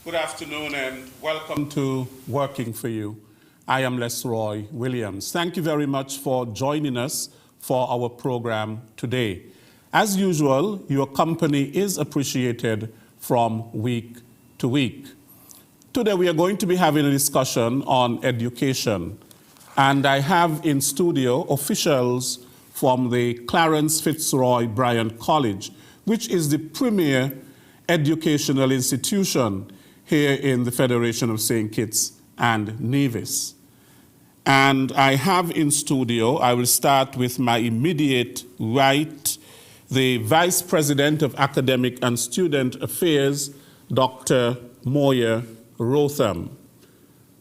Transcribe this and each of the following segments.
Good afternoon and welcome to Working for You. I am Lesroy Williams. Thank you very much for joining us for our program today. As usual, your company is appreciated from week to week. Today we are going to be having a discussion on education, and I have in studio officials from the Clarence Fitzroy Bryant College, which is the premier educational institution here in the Federation of St. Kitts and Nevis. And I have in studio, I will start with my immediate right, the Vice President of Academic and Student Affairs, Dr. Moya Rotham.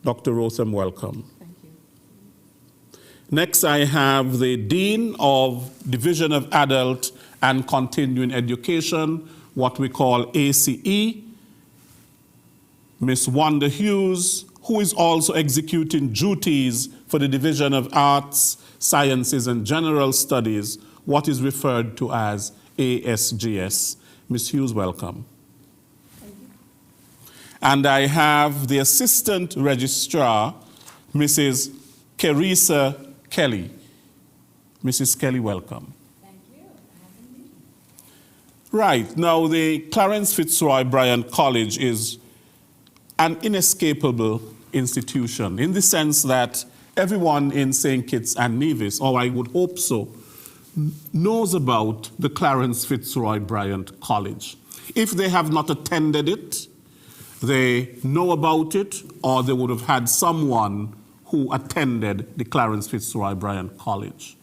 Dr. Rotham, welcome. Thank you. Next, I have the Dean of Division of Adult and Continuing Education, what we call ACE, Ms. Wanda Hughes, who is also executing duties for the Division of Arts, Sciences, and General Studies, what is referred to as ASGS. Ms. Hughes, welcome. Thank you. And I have the Assistant Registrar, Mrs. Kerisa Kelly. Mrs. Kelly, welcome. Thank you for having me. Right, now the Clarence Fitzroy Bryant College is an inescapable institution in the sense that everyone in St. Kitts and Nevis, or I would hope so, knows about the Clarence Fitzroy Bryant College. If they have not attended it, they know about it, or they would have had someone who attended the Clarence Fitzroy Bryant College.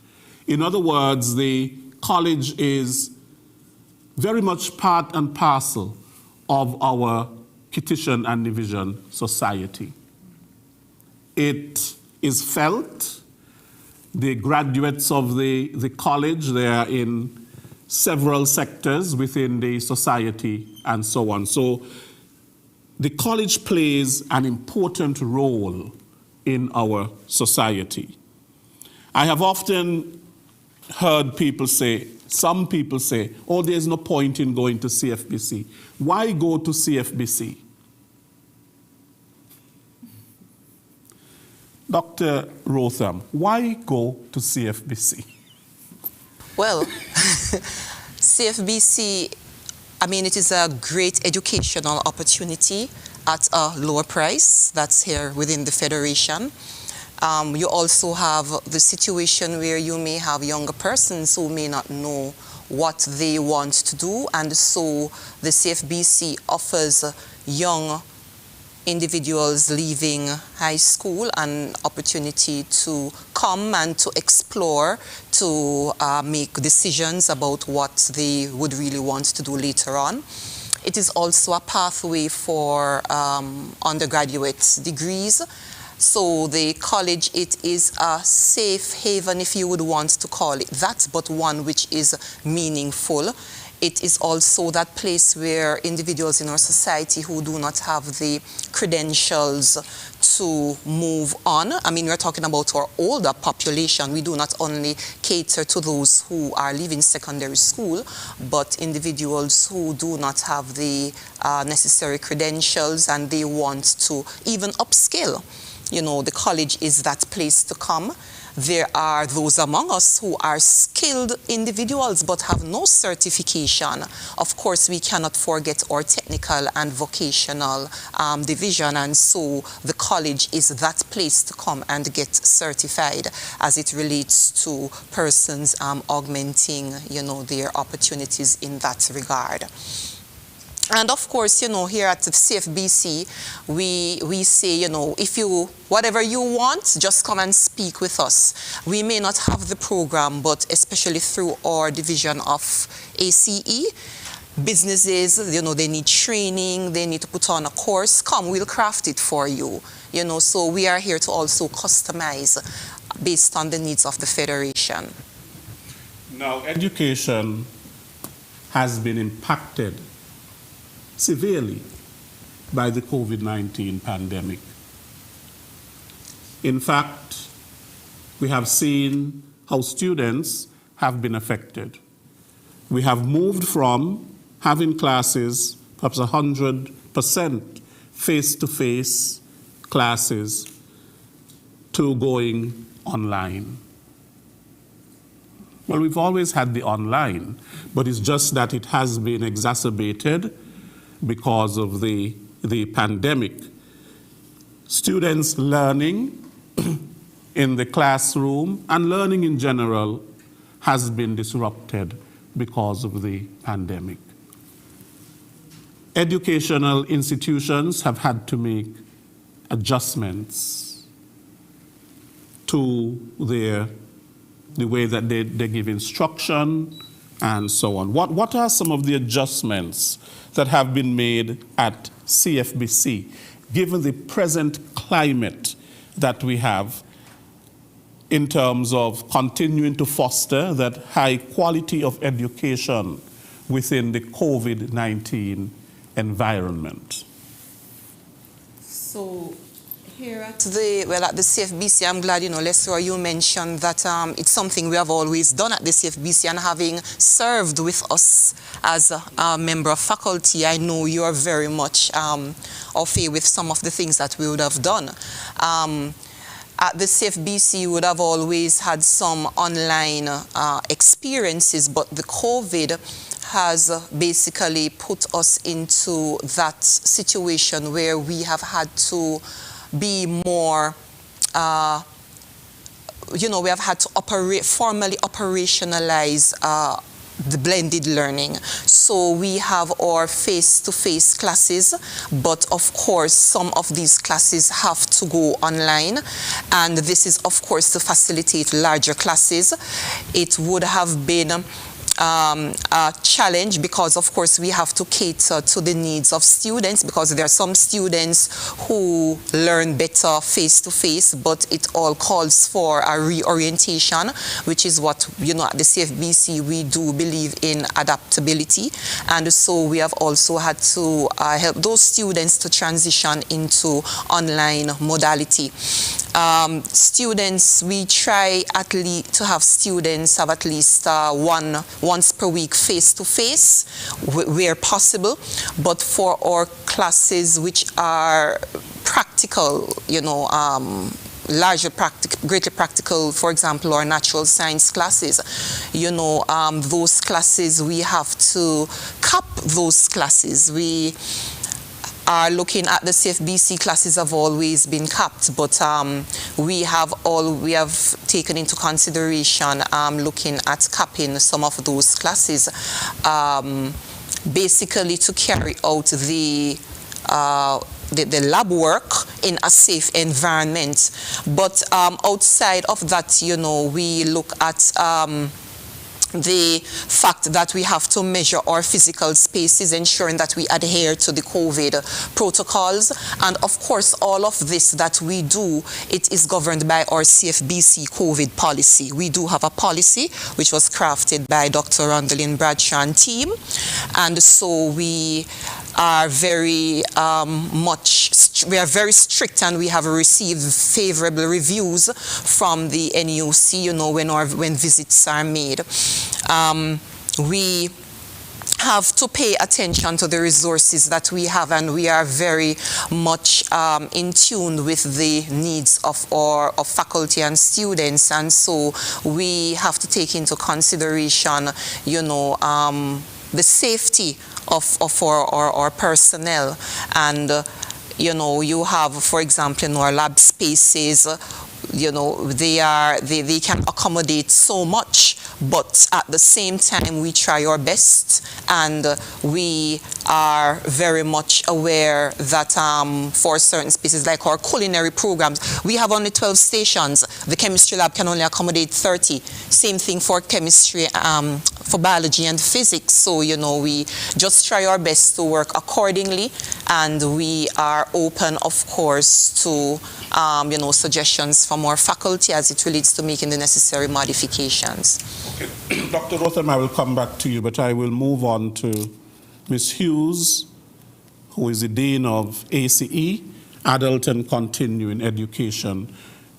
In other words, the college is very much part and parcel of our Kittitian and Nevisian society. It is felt, the graduates of the college, they are in several sectors within the society and so on. So the college plays an important role in our society. I have often heard people say, some people say, oh, there's no point in going to CFBC. Why go to CFBC? Dr. Rotham, why go to CFBC? Well, CFBC, I mean, it is a great educational opportunity at a lower price. That's here within the Federation. You also have the situation where you may have younger persons who may not know what they want to do, and so the CFBC offers young individuals leaving high school an opportunity to come and to explore, to make decisions about what they would really want to do later on. It is also a pathway for undergraduate degrees. So the college, it is a safe haven, if you would want to call it that, but one which is meaningful. It is also that place where individuals in our society who do not have the credentials to move on. I mean, we're talking about our older population. We do not only cater to those who are leaving secondary school, but individuals who do not have the necessary credentials and they want to even upskill. You know, the college is that place to come. There are those among us who are skilled individuals but have no certification. Of course, we cannot forget our technical and vocational division, and so the college is that place to come and get certified as it relates to persons augmenting, you know, their opportunities in that regard. And of course, you know, here at the CFBC, we say, you know, if you, whatever you want, just come and speak with us. We may not have the program, but especially through our division of ACE, businesses, you know, they need training, they need to put on a course. Come, we'll craft it for you. You know, so we are here to also customize based on the needs of the Federation. Now, education has been impacted severely by the COVID-19 pandemic. In fact, we have seen how students have been affected. We have moved from having classes, perhaps 100% face-to-face classes, to going online. Well, we've always had the online, but it's just that it has been exacerbated because of the pandemic. Students learning in the classroom and learning in general has been disrupted because of the pandemic. Educational institutions have had to make adjustments to the way that they give instruction and so on. What are some of the adjustments that have been made at CFBC, given the present climate that we have in terms of continuing to foster that high quality of education within the COVID-19 environment? So here at the CFBC, I'm glad, you know, Lesroy, you mentioned that it's something we have always done at the CFBC, and having served with us as a member of faculty, I know you are very much au fait with some of the things that we would have done. At the CFBC, you would have always had some online experiences, but the COVID has basically put us into that situation where we have had to be more, you know, we have had to formally operationalize the blended learning. So we have our face-to-face classes, but of course some of these classes have to go online, and this is of course to facilitate larger classes. It would have been a challenge because of course we have to cater to the needs of students, because there are some students who learn better face-to-face, but it all calls for a reorientation, which is what, you know, at the CFBC we do believe in adaptability, and so we have also had to help those students to transition into online modality. Students, we try at least to have students have at least once per week face-to-face where possible, but for our classes which are practical, you know, greatly practical, for example, our natural science classes, you know, those classes we have to cap those classes. We are looking at the CFBC classes have always been capped, but we have taken into consideration looking at capping some of those classes, basically to carry out the lab work in a safe environment. But outside of that, you know, we look at the fact that we have to measure our physical spaces, ensuring that we adhere to the COVID protocols. And of course, all of this that we do, it is governed by our CFBC COVID policy. We do have a policy which was crafted by Dr. Rondalyn Bradshaw and team. And so we are very very strict, and we have received favorable reviews from the NUC, you know, when visits are made. We have to pay attention to the resources that we have, and we are very much in tune with the needs of our faculty and students, and so we have to take into consideration, you know, the safety of our personnel. And you know, you have, for example, in our lab spaces, you know, they can accommodate so much, but at the same time we try our best And we are very much aware that for certain species, like our culinary programs, we have only 12 stations. The chemistry lab can only accommodate 30. Same thing for chemistry, for biology and physics. So, you know, we just try our best to work accordingly, and we are open, of course, to you know, suggestions from our faculty as it relates to making the necessary modifications. Okay. Dr. Rotham, I will come back to you, but I will move on to Ms. Hughes, who is the Dean of ACE, Adult and Continuing Education.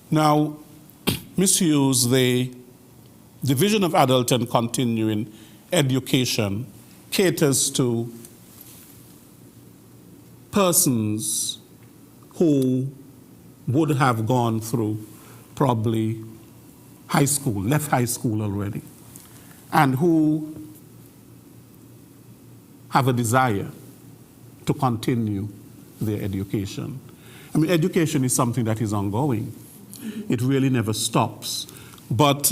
Now, Ms. Hughes, the Division of Adult and Continuing Education caters to persons who would have gone through probably high school, left high school already, and who have a desire to continue their education. I mean, education is something that is ongoing. It really never stops. But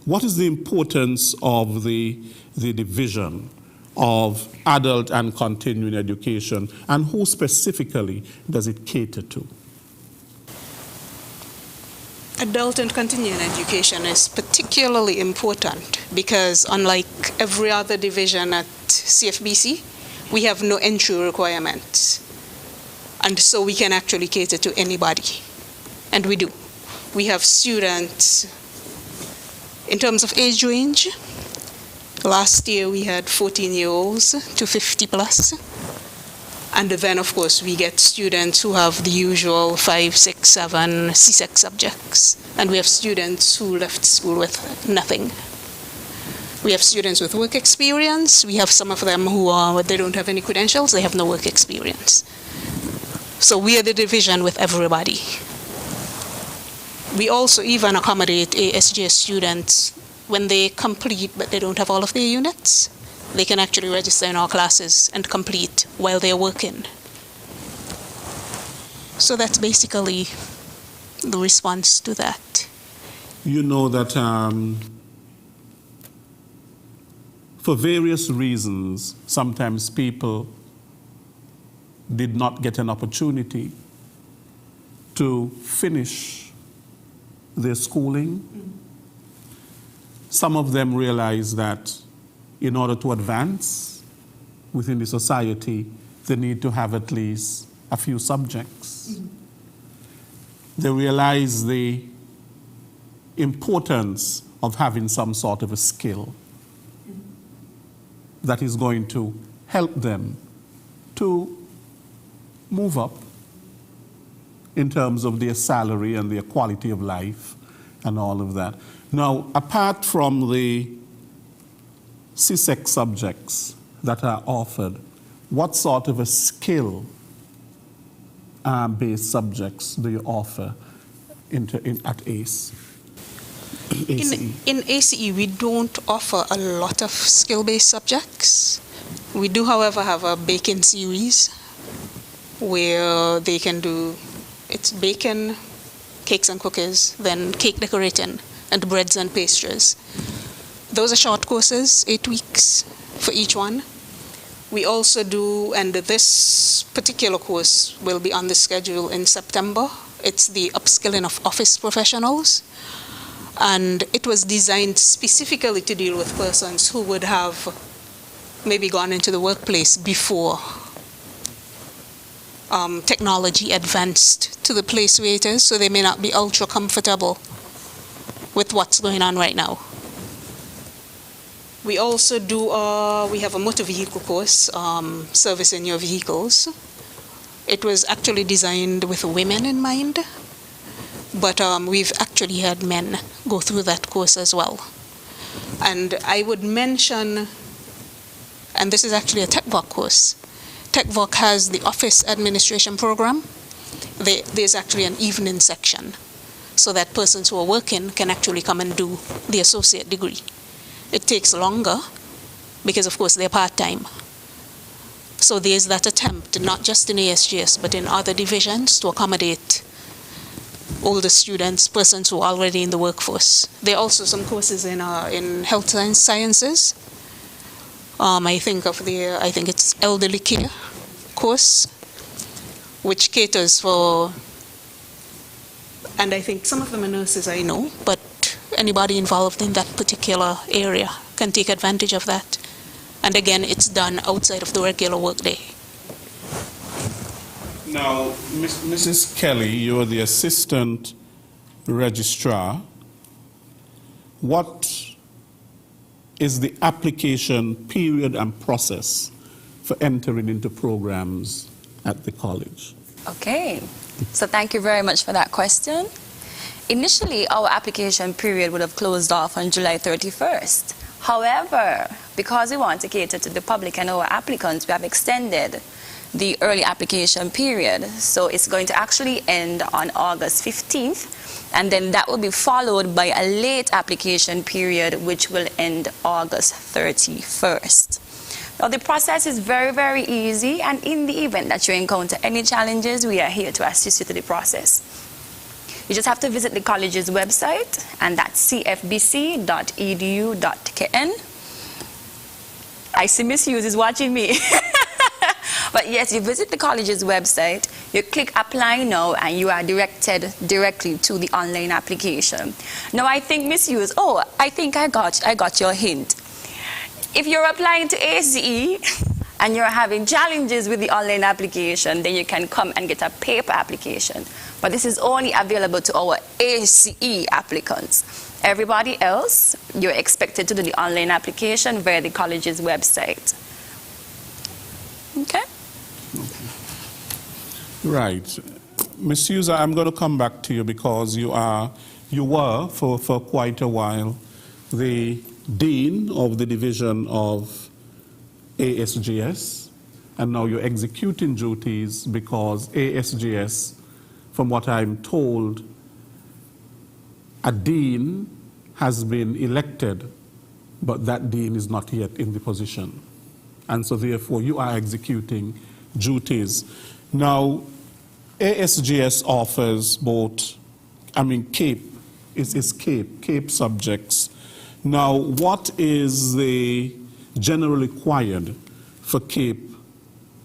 what is the importance of the division of adult and continuing education, and who specifically does it cater to? Adult and continuing education is particularly important because unlike every other division at CFBC, we have no entry requirements. And so we can actually cater to anybody. And we do. We have students in terms of age range. Last year we had 14-year-olds to 50 plus. And then, of course, we get students who have the usual 5, 6, 7 CSEC subjects. And we have students who left school with nothing. We have students with work experience. We have some of them who they don't have any credentials. They have no work experience. So we are the division with everybody. We also even accommodate ASJ students when they complete, but they don't have all of their units. They can actually register in our classes and complete while they're working. So that's basically the response to that. You know that for various reasons, sometimes people did not get an opportunity to finish their schooling. Mm-hmm. Some of them realize that in order to advance within the society, they need to have at least a few subjects. Mm-hmm. They realize the importance of having some sort of a skill that is going to help them to move up in terms of their salary and their quality of life and all of that. Now, apart from the CSEC subjects that are offered, what sort of a skill-based subjects do you offer at ACE? In ACE, we don't offer a lot of skill-based subjects. We do, however, have a baking series where they can do, it's bacon, cakes and cookies, then cake decorating, and breads and pastries. Those are short courses, 8 weeks for each one. We also do, and this particular course will be on the schedule in September. It's the upskilling of office professionals. And it was designed specifically to deal with persons who would have maybe gone into the workplace before technology advanced to the place where it is, so they may not be ultra comfortable with what's going on right now. We also do, we have a motor vehicle course, servicing your vehicles. It was actually designed with women in mind, but we've actually had men go through that course as well. And I would mention, and this is actually a TechVoc course. TechVoc has the office administration program. There's actually an evening section so that persons who are working can actually come and do the associate degree. It takes longer because, of course, they're part-time. So there's that attempt, not just in ASGS, but in other divisions to accommodate older students, persons who are already in the workforce. There are also some courses in health and sciences. I think it's elderly care course, which caters for, and I think some of them are nurses, I know, but anybody involved in that particular area can take advantage of that. And again, it's done outside of the regular workday. Now, Mrs. Kelly, you are the assistant registrar. What is the application period and process for entering into programs at the college? Okay, so thank you very much for that question. Initially, our application period would have closed off on July 31st. However, because we want to cater to the public and our applicants, we have extended the early application period. So it's going to actually end on August 15th, and then that will be followed by a late application period, which will end August 31st. Now, the process is very, very easy, and in the event that you encounter any challenges, we are here to assist you through the process. You just have to visit the college's website, and that's cfbc.edu.kn. I see Miss Hughes is watching me. But yes, you visit the college's website, you click apply now, and you are directed directly to the online application. Now, I think Miss Hughes, I think I got your hint. If you're applying to ACE and you're having challenges with the online application, then you can come and get a paper application. But this is only available to our ACE applicants. Everybody else, you're expected to do the online application via the college's website. Okay? Right. Ms. Hughes, I'm going to come back to you because you were for quite a while the Dean of the Division of ASGS, and now you're executing duties because ASGS, from what I'm told, a dean has been elected, but that dean is not yet in the position. And so therefore you are executing duties. Now, ASGS offers both, CAPE, it's CAPE subjects. Now, what is the generally required for CAPE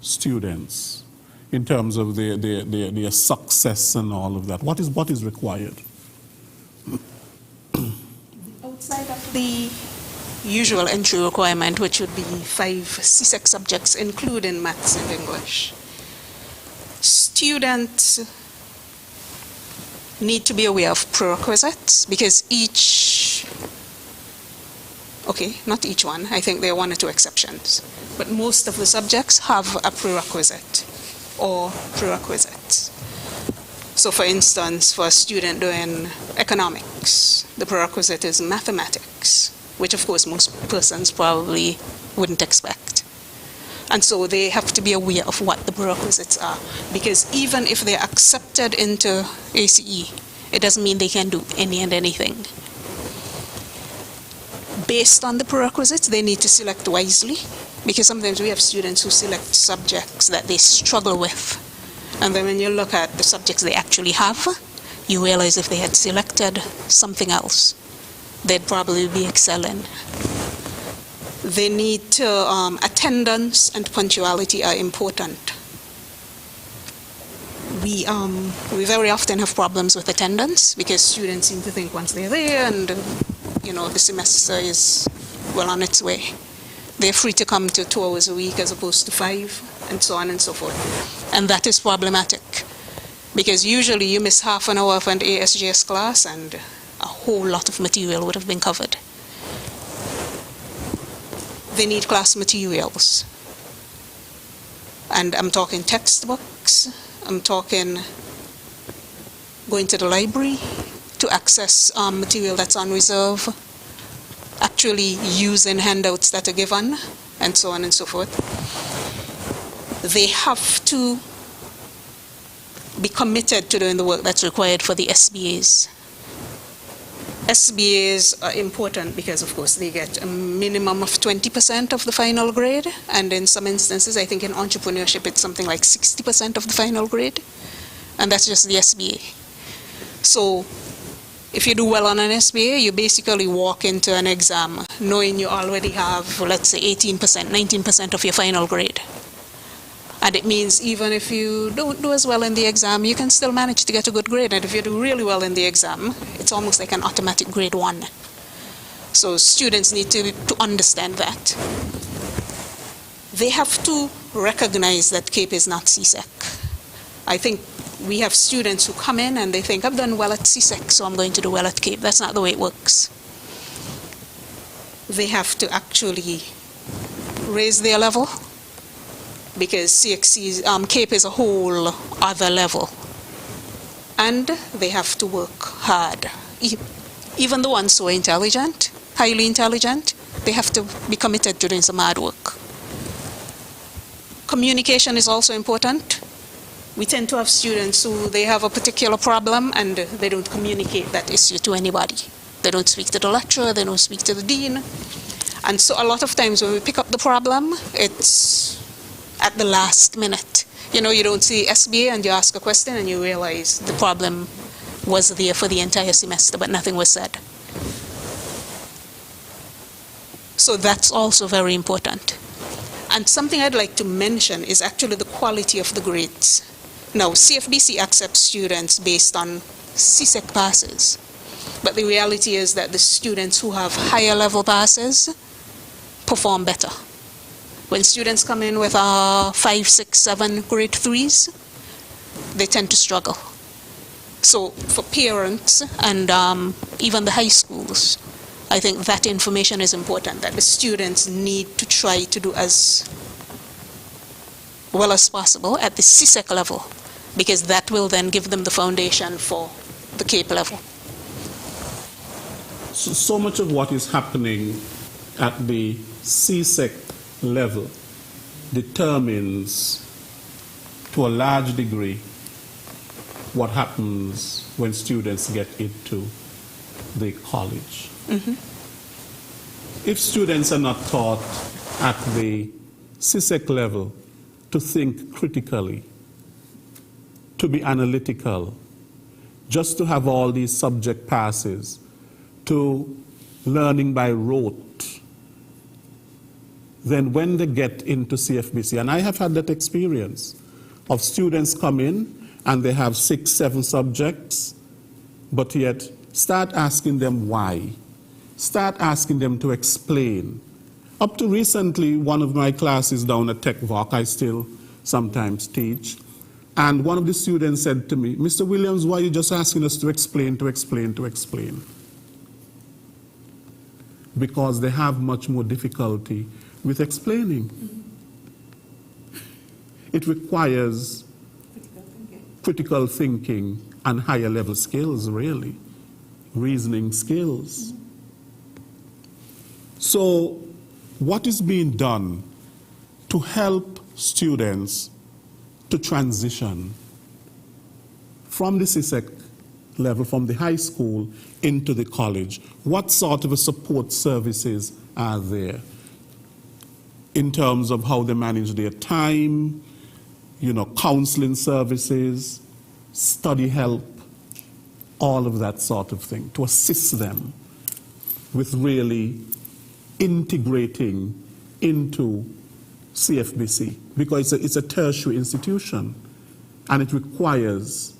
students in terms of their success and all of that? What is required? Outside of the usual entry requirement, which would be 5 CSEC subjects, including maths and English, students need to be aware of prerequisites because not each one, I think there are 1 or 2 exceptions, but most of the subjects have a prerequisite or prerequisites. So for instance, for a student doing economics, the prerequisite is mathematics, which of course most persons probably wouldn't expect. And so they have to be aware of what the prerequisites are, because even if they're accepted into ACE, it doesn't mean they can do any and anything. Based on the prerequisites, they need to select wisely, because sometimes we have students who select subjects that they struggle with. And then when you look at the subjects they actually have, you realize if they had selected something else, they'd probably be excelling. They need to, attendance and punctuality are important. We very often have problems with attendance because students seem to think once they're there and, the semester is well on its way, they're free to come to 2 hours a week as opposed to 5, and so on and so forth. And that is problematic because usually you miss half an hour of an ASGS class and a whole lot of material would have been covered. They need class materials. And I'm talking textbooks, I'm talking going to the library to access material that's on reserve, actually using handouts that are given, and so on and so forth. They have to be committed to doing the work that's required for the SBAs. SBAs are important because, of course, they get a minimum of 20% of the final grade, and in some instances, I think in entrepreneurship, it's something like 60% of the final grade, and that's just the SBA. So If you do well on an SBA, you basically walk into an exam knowing you already have, let's say, 18%, 19% of your final grade. And it means even if you don't do as well in the exam, you can still manage to get a good grade. And if you do really well in the exam, it's almost like an automatic grade 1. So students need to understand that. They have to recognize that CAPE is not CSEC. I think we have students who come in and they think, I've done well at CSEC, so I'm going to do well at CAPE. That's not the way it works. They have to actually raise their level, because CAPE is a whole other level. And they have to work hard. Even the ones who are intelligent, highly intelligent, they have to be committed to doing some hard work. Communication is also important. We tend to have students who they have a particular problem and they don't communicate that issue to anybody. They don't speak to the lecturer, they don't speak to the dean. And so a lot of times when we pick up the problem, it's at the last minute. You know, you don't see SBA and you ask a question and you realize the problem was there for the entire semester, but nothing was said. So that's also very important. And something I'd like to mention is actually the quality of the grades. Now, CFBC accepts students based on CSEC passes, but the reality is that the students who have higher level passes perform better. When students come in with 5, 6, 7 grade 3s, they tend to struggle. So for parents and even the high schools, I think that information is important, that the students need to try to do as well as possible at the CSEC level, because that will then give them the foundation for the CAPE level. So much of what is happening at the CSEC level determines, to a large degree, what happens when students get into the college. Mm-hmm. If students are not taught at the CSEC level to think critically, to be analytical, just to have all these subject passes, to learning by rote, then when they get into CFBC, and I have had that experience of students come in and they have 6, 7 subjects, but yet start asking them why. Start asking them to explain. Up to recently, one of my classes down at TechVoc, I still sometimes teach, and one of the students said to me, Mr. Williams, why are you just asking us to explain, to explain, to explain? Because they have much more difficulty with explaining. It requires critical thinking and higher level skills, really, reasoning skills. So what is being done to help students to transition from the CSEC level, from the high school into the college? What sort of support services are there in terms of how they manage their time, you know, counseling services, study help, all of that sort of thing, to assist them with really integrating into CFBC, because it's a tertiary institution and it requires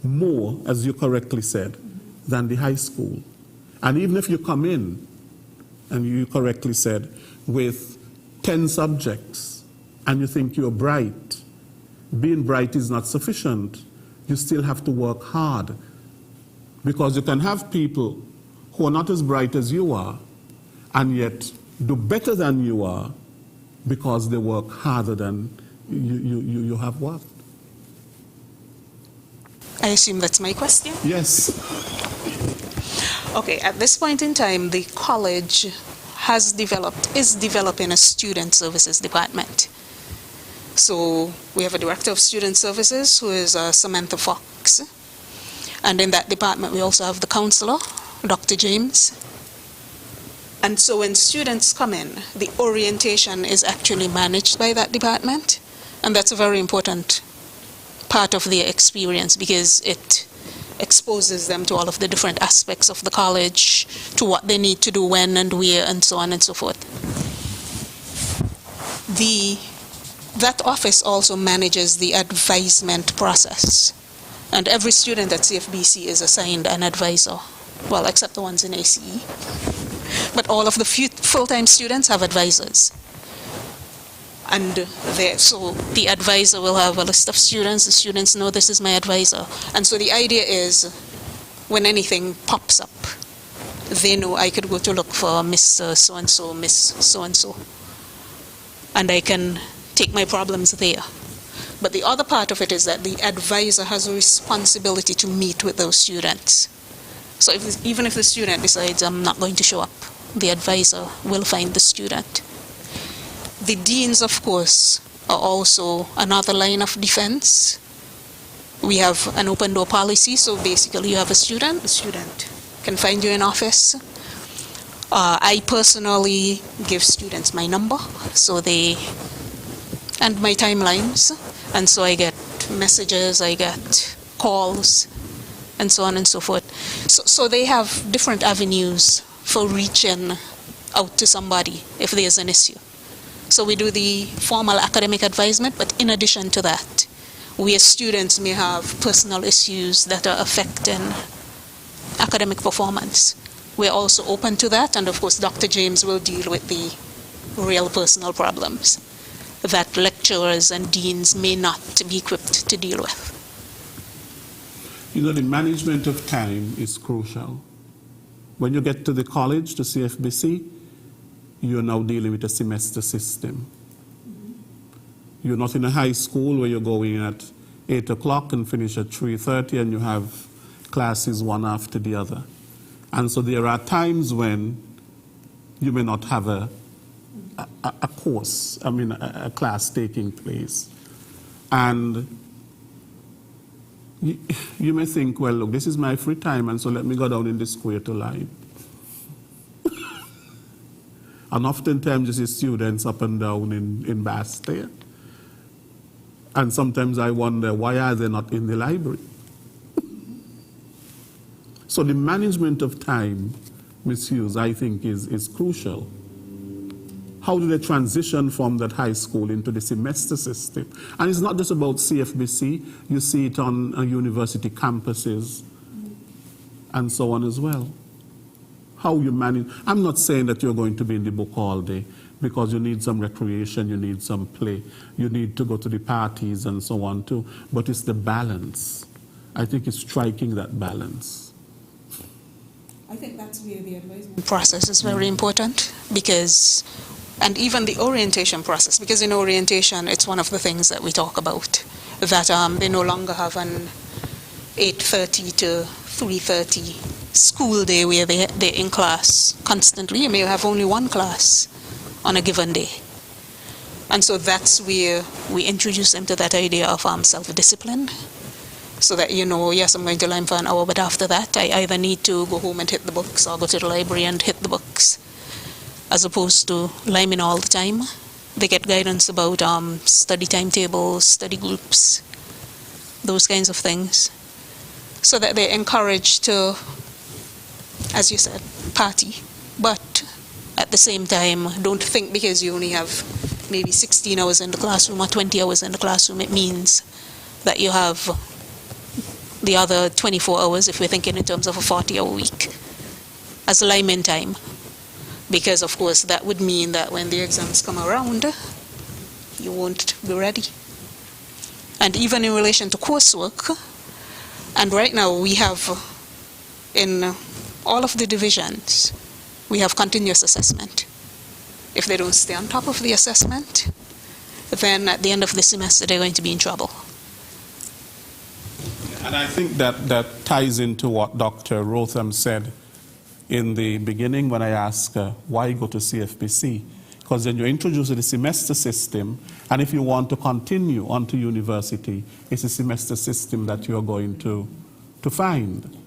more, as you correctly said, than the high school. And even if you come in, and you correctly said, with 10 subjects and you think you're bright, being bright is not sufficient. You still have to work hard, because you can have people who are not as bright as you are and yet do better than you are because they work harder than you have worked. I assume that's my question? Yes. Okay, at this point in time, the college is developing a student services department. So we have a director of student services who is Samantha Fox. And in that department, we also have the counselor, Dr. James. And so when students come in, the orientation is actually managed by that department. And that's a very important part of their experience, because it exposes them to all of the different aspects of the college, to what they need to do when and where, and so on and so forth. That office also manages the advisement process. And every student at CFBC is assigned an advisor, well, except the ones in ACE. But all of the full-time students have advisors. And so the advisor will have a list of students. The students know this is my advisor. And so the idea is when anything pops up, they know I could go to look for Miss so-and-so, Miss so-and-so. And I can take my problems there. But the other part of it is that the advisor has a responsibility to meet with those students. So even if the student decides I'm not going to show up, the advisor will find the student. The deans, of course, are also another line of defense. We have an open door policy, so basically you have a student, the student can find you in office. I personally give students my number, and my timelines, and so I get messages, I get calls, and so on and so forth. So they have different avenues for reaching out to somebody if there's an issue. So we do the formal academic advisement, but in addition to that, we as students may have personal issues that are affecting academic performance. We're also open to that, and of course Dr. James will deal with the real personal problems that lecturers and deans may not be equipped to deal with. You know, the management of time is crucial. When you get to the college, to CFBC, you're now dealing with a semester system. You're not in a high school where you're going at 8 o'clock and finish at 3:30 and you have classes one after the other. And so there are times when you may not have a course, a class taking place. And you may think, well, look, this is my free time, and so let me go down in the square to line. And oftentimes you see students up and down in Bastille. And sometimes I wonder, why are they not in the library? So the management of time, Ms. Hughes, I think is crucial. How do they transition from that high school into the semester system? And it's not just about CFBC, you see it on university campuses and so on as well. How you manage. I'm not saying that you're going to be in the book all day, because you need some recreation, you need some play, you need to go to the parties and so on too, but it's the balance. I think it's striking that balance. I think that's where the advisement process is very important, because, and even the orientation process, because in orientation, it's one of the things that we talk about, that they no longer have an 8:30 to 3:30 school day where they're in class constantly. You may have only one class on a given day. And so that's where we introduce them to that idea of self-discipline, so that, you know, yes, I'm going to learn for an hour, but after that, I either need to go home and hit the books or go to the library and hit the books, as opposed to liming all the time. They get guidance about study timetables, study groups, those kinds of things, so that they're encouraged to, as you said, party, but at the same time, don't think because you only have maybe 16 hours in the classroom or 20 hours in the classroom, it means that you have the other 24 hours, if we're thinking in terms of a 40-hour week, as liming time. Because, of course, that would mean that when the exams come around, you won't be ready. And even in relation to coursework, and right now we have, in all of the divisions, we have continuous assessment. If they don't stay on top of the assessment, then at the end of the semester, they're going to be in trouble. And I think that ties into what Dr. Rotham said in the beginning when I asked why go to CFBC? Because then you introduce the semester system, and if you want to continue on to university, it's a semester system that you're going to find.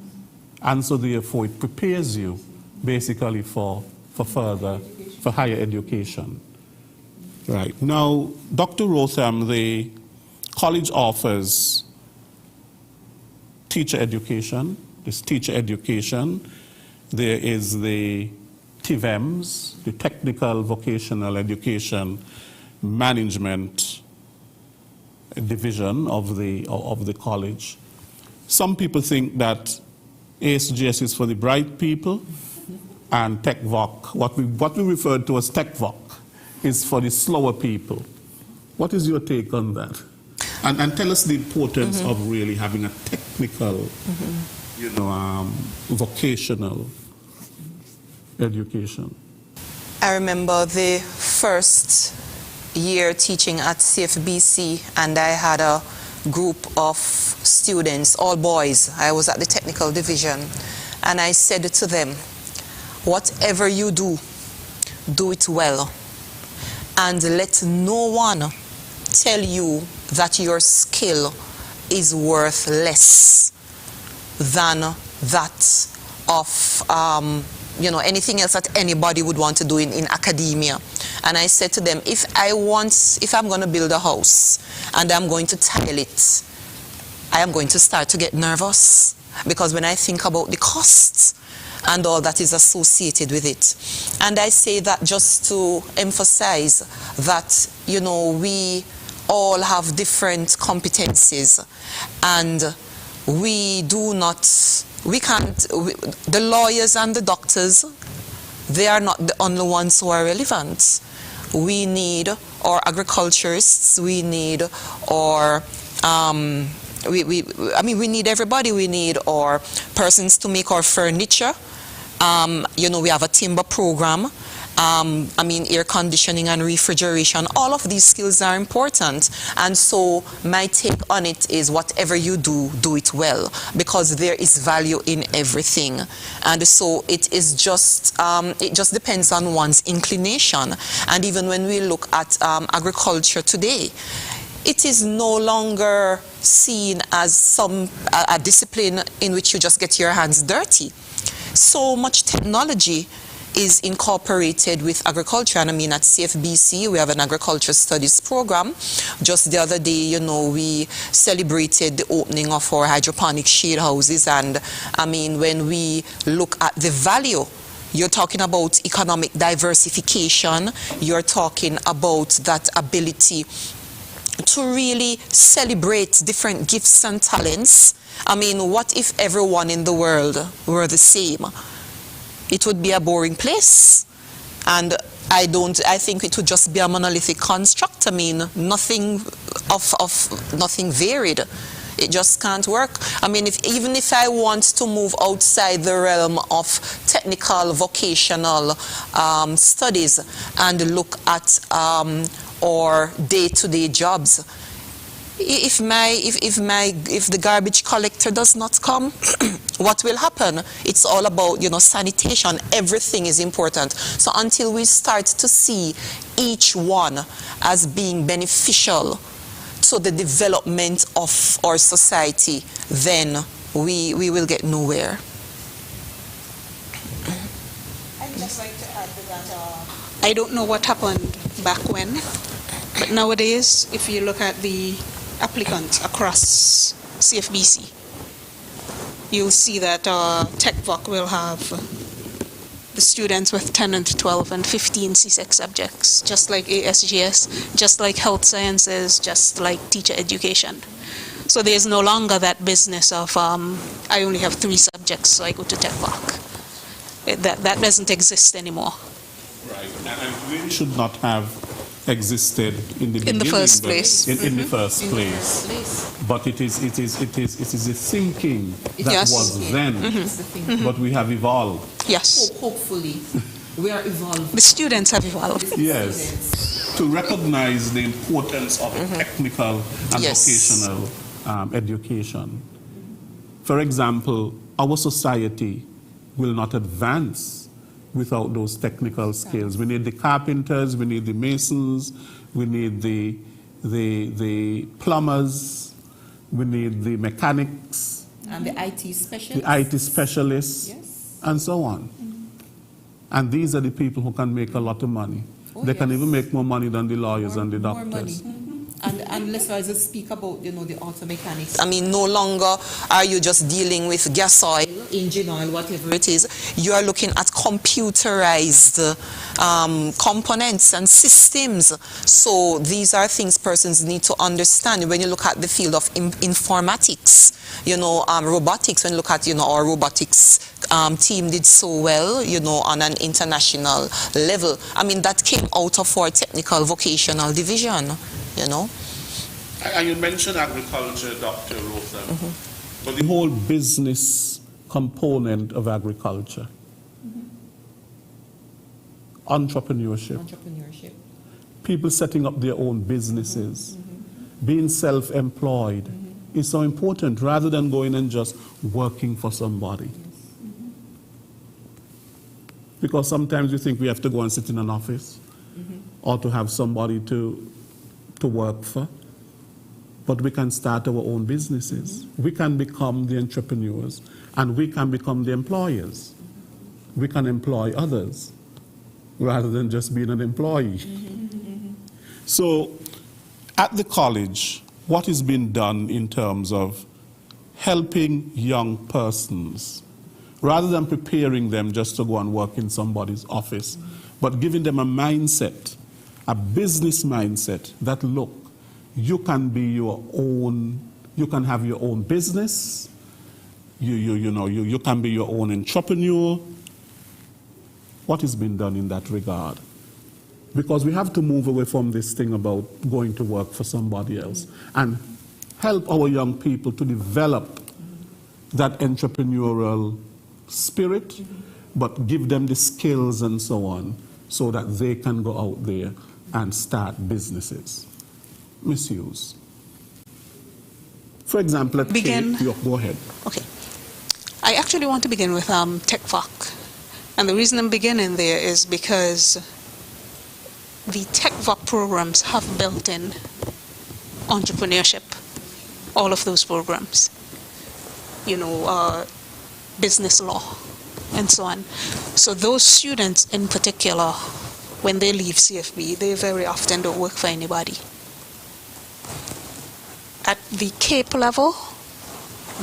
And so therefore it prepares you basically for higher education. Right. Now, Dr. Rotham, the college offers teacher education. There's teacher education. There is the TVEMS, the Technical Vocational Education Management Division of the college. Some people think that ASGS is for the bright people, and TechVoc, what we refer to as TechVoc, is for the slower people. What is your take on that? And tell us the importance of really having a technical, vocational education. I remember the first year teaching at CFBC, and I had a group of students, all boys. I was at the technical division, and I said to them, whatever you do, do it well, and let no one tell you that your skill is worth less than that of anything else that anybody would want to do in academia. And I said to them, if I'm going to build a house and I'm going to tile it, I am going to start to get nervous, because when I think about the costs and all that is associated with it. And I say that just to emphasize that, we all have different competencies, and the lawyers and the doctors, they are not the only ones who are relevant. We need our agriculturists, we need our, we need everybody. We need our persons to make our furniture. We have a timber program. Air conditioning and refrigeration. All of these skills are important. And so my take on it is, whatever you do, do it well, because there is value in everything. And so it just depends on one's inclination. And even when we look at agriculture today, it is no longer seen as a discipline in which you just get your hands dirty. So much technology is incorporated with agriculture, and at CFBC we have an agriculture studies program. Just the other day, we celebrated the opening of our hydroponic shade houses, and when we look at the value, you're talking about economic diversification, you're talking about that ability to really celebrate different gifts and talents. What if everyone in the world were the same? It would be a boring place, and I think it would just be a monolithic construct. Nothing varied. It just can't work. Even if I want to move outside the realm of technical vocational studies and look at our day-to-day jobs, if the garbage collector does not come, what will happen? It's all about, sanitation. Everything is important. So until we start to see each one as being beneficial to the development of our society, then we will get nowhere. I'd just like to add that I don't know what happened back when, but nowadays, if you look at the applicants across CFBC, you'll see that TechVoc will have the students with 10 and 12 and 15 C6 subjects, just like ASGS, just like health sciences, just like teacher education. So there's no longer that business of I only have 3 subjects, so I go to TechVoc. That doesn't exist anymore. Right, and really should not have existed in the beginning, in the first place. In the first place. But it is a thinking that was then, but we have evolved. Yes. Hopefully, we are evolving. The students have evolved. Yes, to recognize the importance of technical and vocational education. For example, our society will not advance without those technical skills. We need the carpenters, we need the masons, we need the plumbers, we need the mechanics, And the IT specialists. the IT specialists, Yes. and so on. And these are the people who can make a lot of money. Oh, They can yes. even make more money than the lawyers and the More money. doctors. And let's just speak about, you know, the auto mechanics. I mean, no longer are you just dealing with gas oil, Engine oil, whatever it is. You are looking at computerized components and systems. So these are things persons need to understand. When you look at the field of informatics, you know, robotics, when you look at, you know, our robotics team did so well, you know, on an international level. I mean, that came out of our technical vocational division, you know. And you mentioned agriculture, Dr. Rotham, but the whole business component of agriculture, entrepreneurship, people setting up their own businesses, being self-employed is so important rather than going and just working for somebody. Because sometimes we think we have to go and sit in an office or to have somebody to work for. But we can start our own businesses. We can become the entrepreneurs and we can become the employers. We can employ others rather than just being an employee. So at the college, what is being done in terms of helping young persons, rather than preparing them just to go and work in somebody's office, but giving them a mindset, a business mindset that, look, you can be your own, you can have your own business, you can be your own entrepreneur. What is being done in that regard? Because we have to move away from this thing about going to work for somebody else and help our young people to develop that entrepreneurial spirit, but give them the skills and so on so that they can go out there and start businesses. Miss Hughes. For example, at go ahead. Okay. I actually want to begin with TechVoc. And the reason I'm beginning there is because the TechVoc programs have built-in entrepreneurship, all of those programs, you know, business law, and so on. So those students in particular, when they leave CFB, they very often don't work for anybody. At the CAPE level,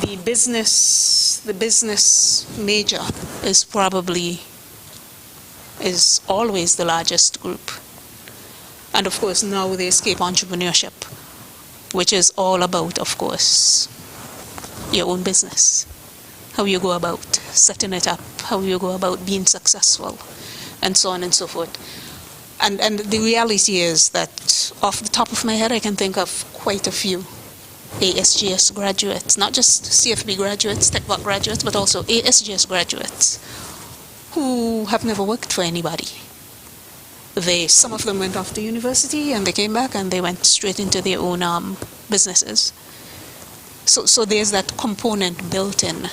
the business major is always the largest group. And of course, now there's CAPE entrepreneurship, which is all about, of course, your own business. How you go about setting it up, how you go about being successful, and so on and so forth. And the reality is that off the top of my head, I can think of quite a few ASGS graduates, not just CFB graduates, TechVoc graduates, but also ASGS graduates who have never worked for anybody. Some of them went off to university and they came back and they went straight into their own businesses. So there's that component built in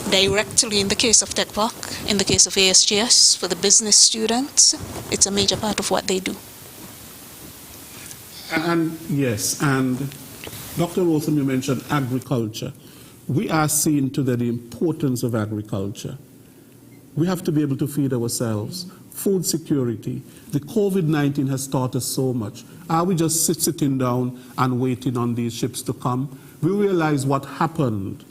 directly in the case of TechVoc, in the case of ASGS, for the business students, it's a major part of what they do. And yes, and Dr. Rotham, you mentioned agriculture. We are seeing today the importance of agriculture. We have to be able to feed ourselves. Food security. The COVID-19 has taught us so much. Are we just sitting down and waiting on these ships to come? We realize what happened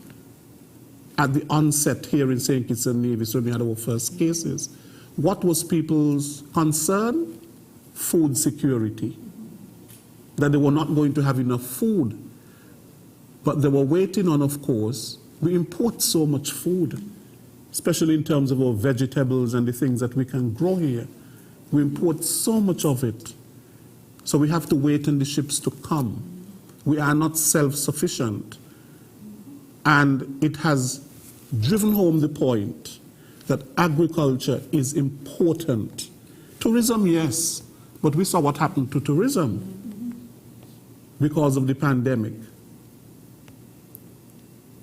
at the onset here in St. Kitts and Nevis when we had our first cases. What was people's concern? Food security. That they were not going to have enough food. But they were waiting on, of course, we import so much food, especially in terms of our vegetables and the things that we can grow here. We import so much of it. So we have to wait on the ships to come. We are not self-sufficient. And it has driven home the point that agriculture is important. Tourism, yes, but we saw what happened to tourism because of the pandemic.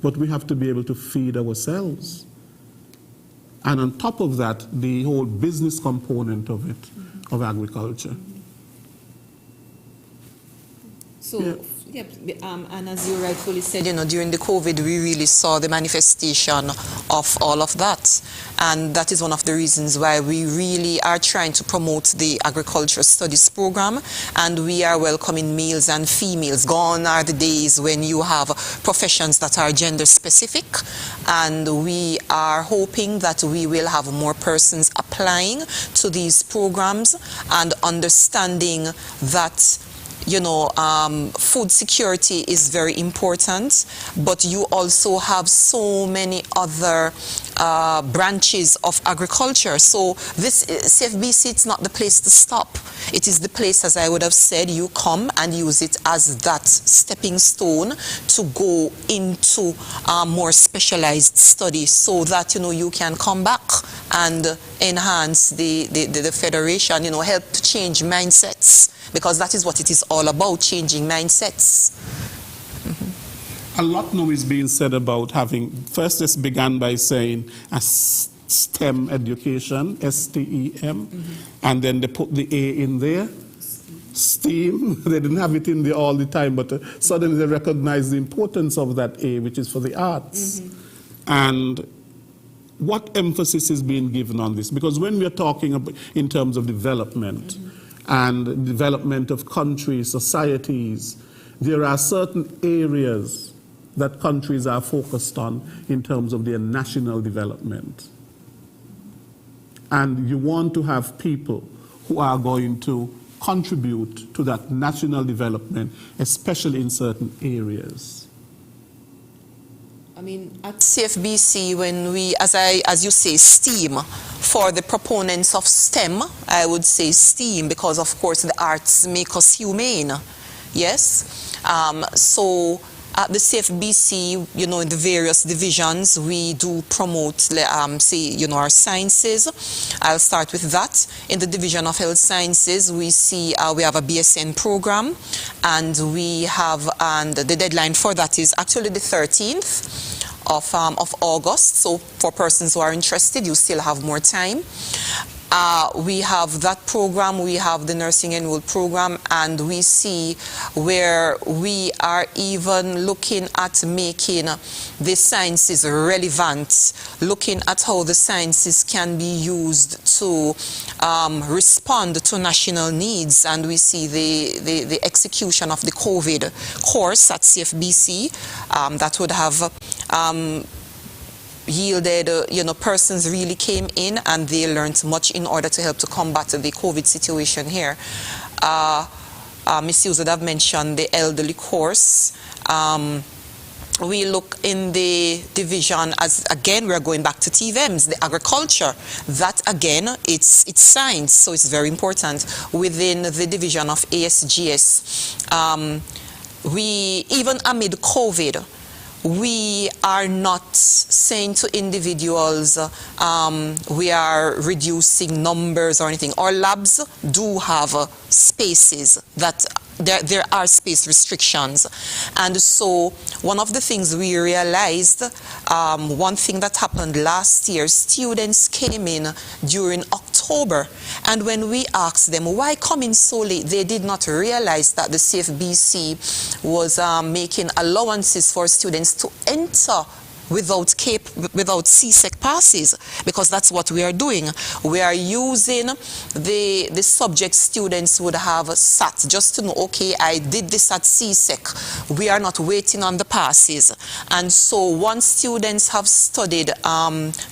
But we have to be able to feed ourselves. And on top of that, the whole business component of it, of agriculture. So, yeah, and as you rightfully said, You know, during the COVID, we really saw the manifestation of all of that. And that is one of the reasons why we really are trying to promote the agricultural studies program. And we are welcoming males and females. Gone are the days when you have professions that are gender specific. And we are hoping that we will have more persons applying to these programs and understanding that, you know, food security is very important, but you also have so many other branches of agriculture. So this CFBC, it's not the place to stop. It is the place, as I would have said, you come and use it as that stepping stone to go into more specialized study, so that, you know, you can come back and enhance the federation, you know, help to change mindsets, because that is what it is all about, changing mindsets. A lot now is being said about having, first this began by saying a STEM education, STEM, and then they put the A in there, STEAM. They didn't have it in there all the time, but suddenly they recognize the importance of that A, which is for the arts. And what emphasis is being given on this? Because when we're talking about, in terms of development, and development of countries, societies, there are certain areas that countries are focused on in terms of their national development. And you want to have people who are going to contribute to that national development, especially in certain areas. I mean, at CFBC, when we, as you say, STEAM, for the proponents of STEM, I would say STEAM, because of course the arts make us humane. Yes? So at the CFBC, you know, in the various divisions, we do promote, say, you know, our sciences. I'll start with that. In the Division of Health Sciences, we see we have a BSN program, and we have, and the deadline for that is actually the 13th of August. So for persons who are interested, you still have more time. We have that program, we have the nursing enrolled program, and we see where we are even looking at making the sciences relevant, looking at how the sciences can be used to respond to national needs. And we see the execution of the COVID course at CFBC that would have yielded, you know, persons really came in and they learned much in order to help to combat the COVID situation here. Ms. Hughes would have mentioned the elderly course. We look in the division as, again, we're going back to TVEMS, the agriculture. That, again, it's science, so it's very important. Within the division of ASGS, we, even amid COVID, we are not saying to individuals we are reducing numbers or anything. Our labs do have spaces that there are space restrictions. And so one of the things we realized, one thing that happened last year, students came in during October, and when we asked them why come in so late, they did not realize that the CFBC was making allowances for students to enter without CSEC passes, because that's what we are doing. We are using the subject students would have sat just to know, okay, I did this at CSEC. We are not waiting on the passes. And so once students have studied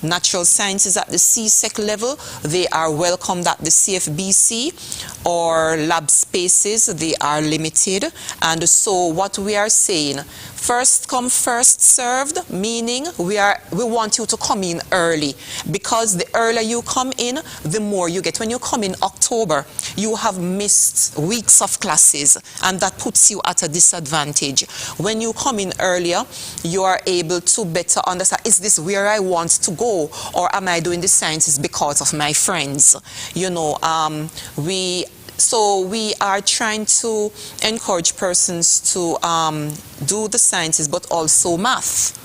natural sciences at the CSEC level, they are welcomed at the CFBC, or lab spaces, they are limited. And so what we are saying, first come, first served, meaning we want you to come in early, because the earlier you come in, the more you get. When you come in October, you have missed weeks of classes, and that puts you at a disadvantage. When you come in earlier, you are able to better understand, is this where I want to go, or am I doing the sciences because of my friends? You know, so we are trying to encourage persons to do the sciences, but also math,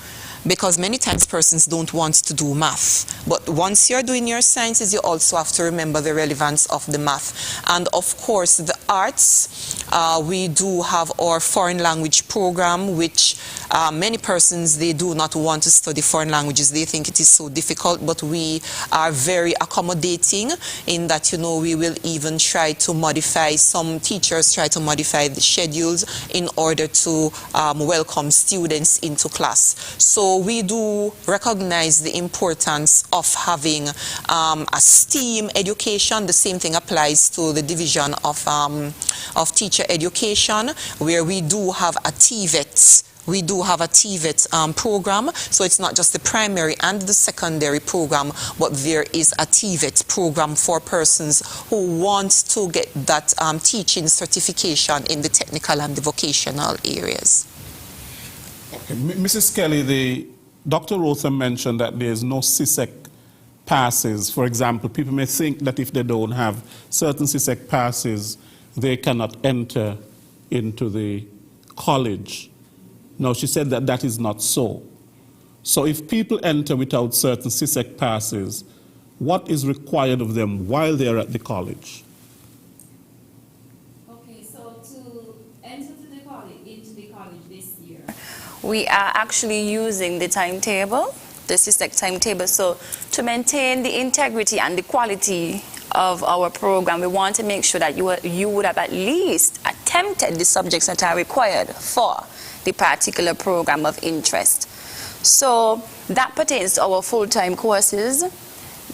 because many times persons don't want to do math. But once you're doing your sciences, you also have to remember the relevance of the math. And of course, the arts. We do have our foreign language program, which many persons, they do not want to study foreign languages. They think it is so difficult, but we are very accommodating in that, you know, we will even try to modify, some teachers try to modify the schedules in order to welcome students into class. So we do recognize the importance of having a STEAM education. The same thing applies to the division of teacher education, where we do have a TVET. We do have a TVET program, so it's not just the primary and the secondary program, but there is a TVET program for persons who want to get that teaching certification in the technical and the vocational areas. Okay. Mrs. Kelly, Dr. Rotham mentioned that there is no CSEC passes. For example, people may think that if they don't have certain CSEC passes, they cannot enter into the college. No, she said that that is not so. So if people enter without certain CSEC passes, what is required of them while they're at the college? Okay, so to enter into the college this year, we are actually using the timetable, the CSEC timetable. So to maintain the integrity and the quality of our program, we want to make sure that you would have at least attempted the subjects that are required for the particular program of interest. So that pertains to our full-time courses,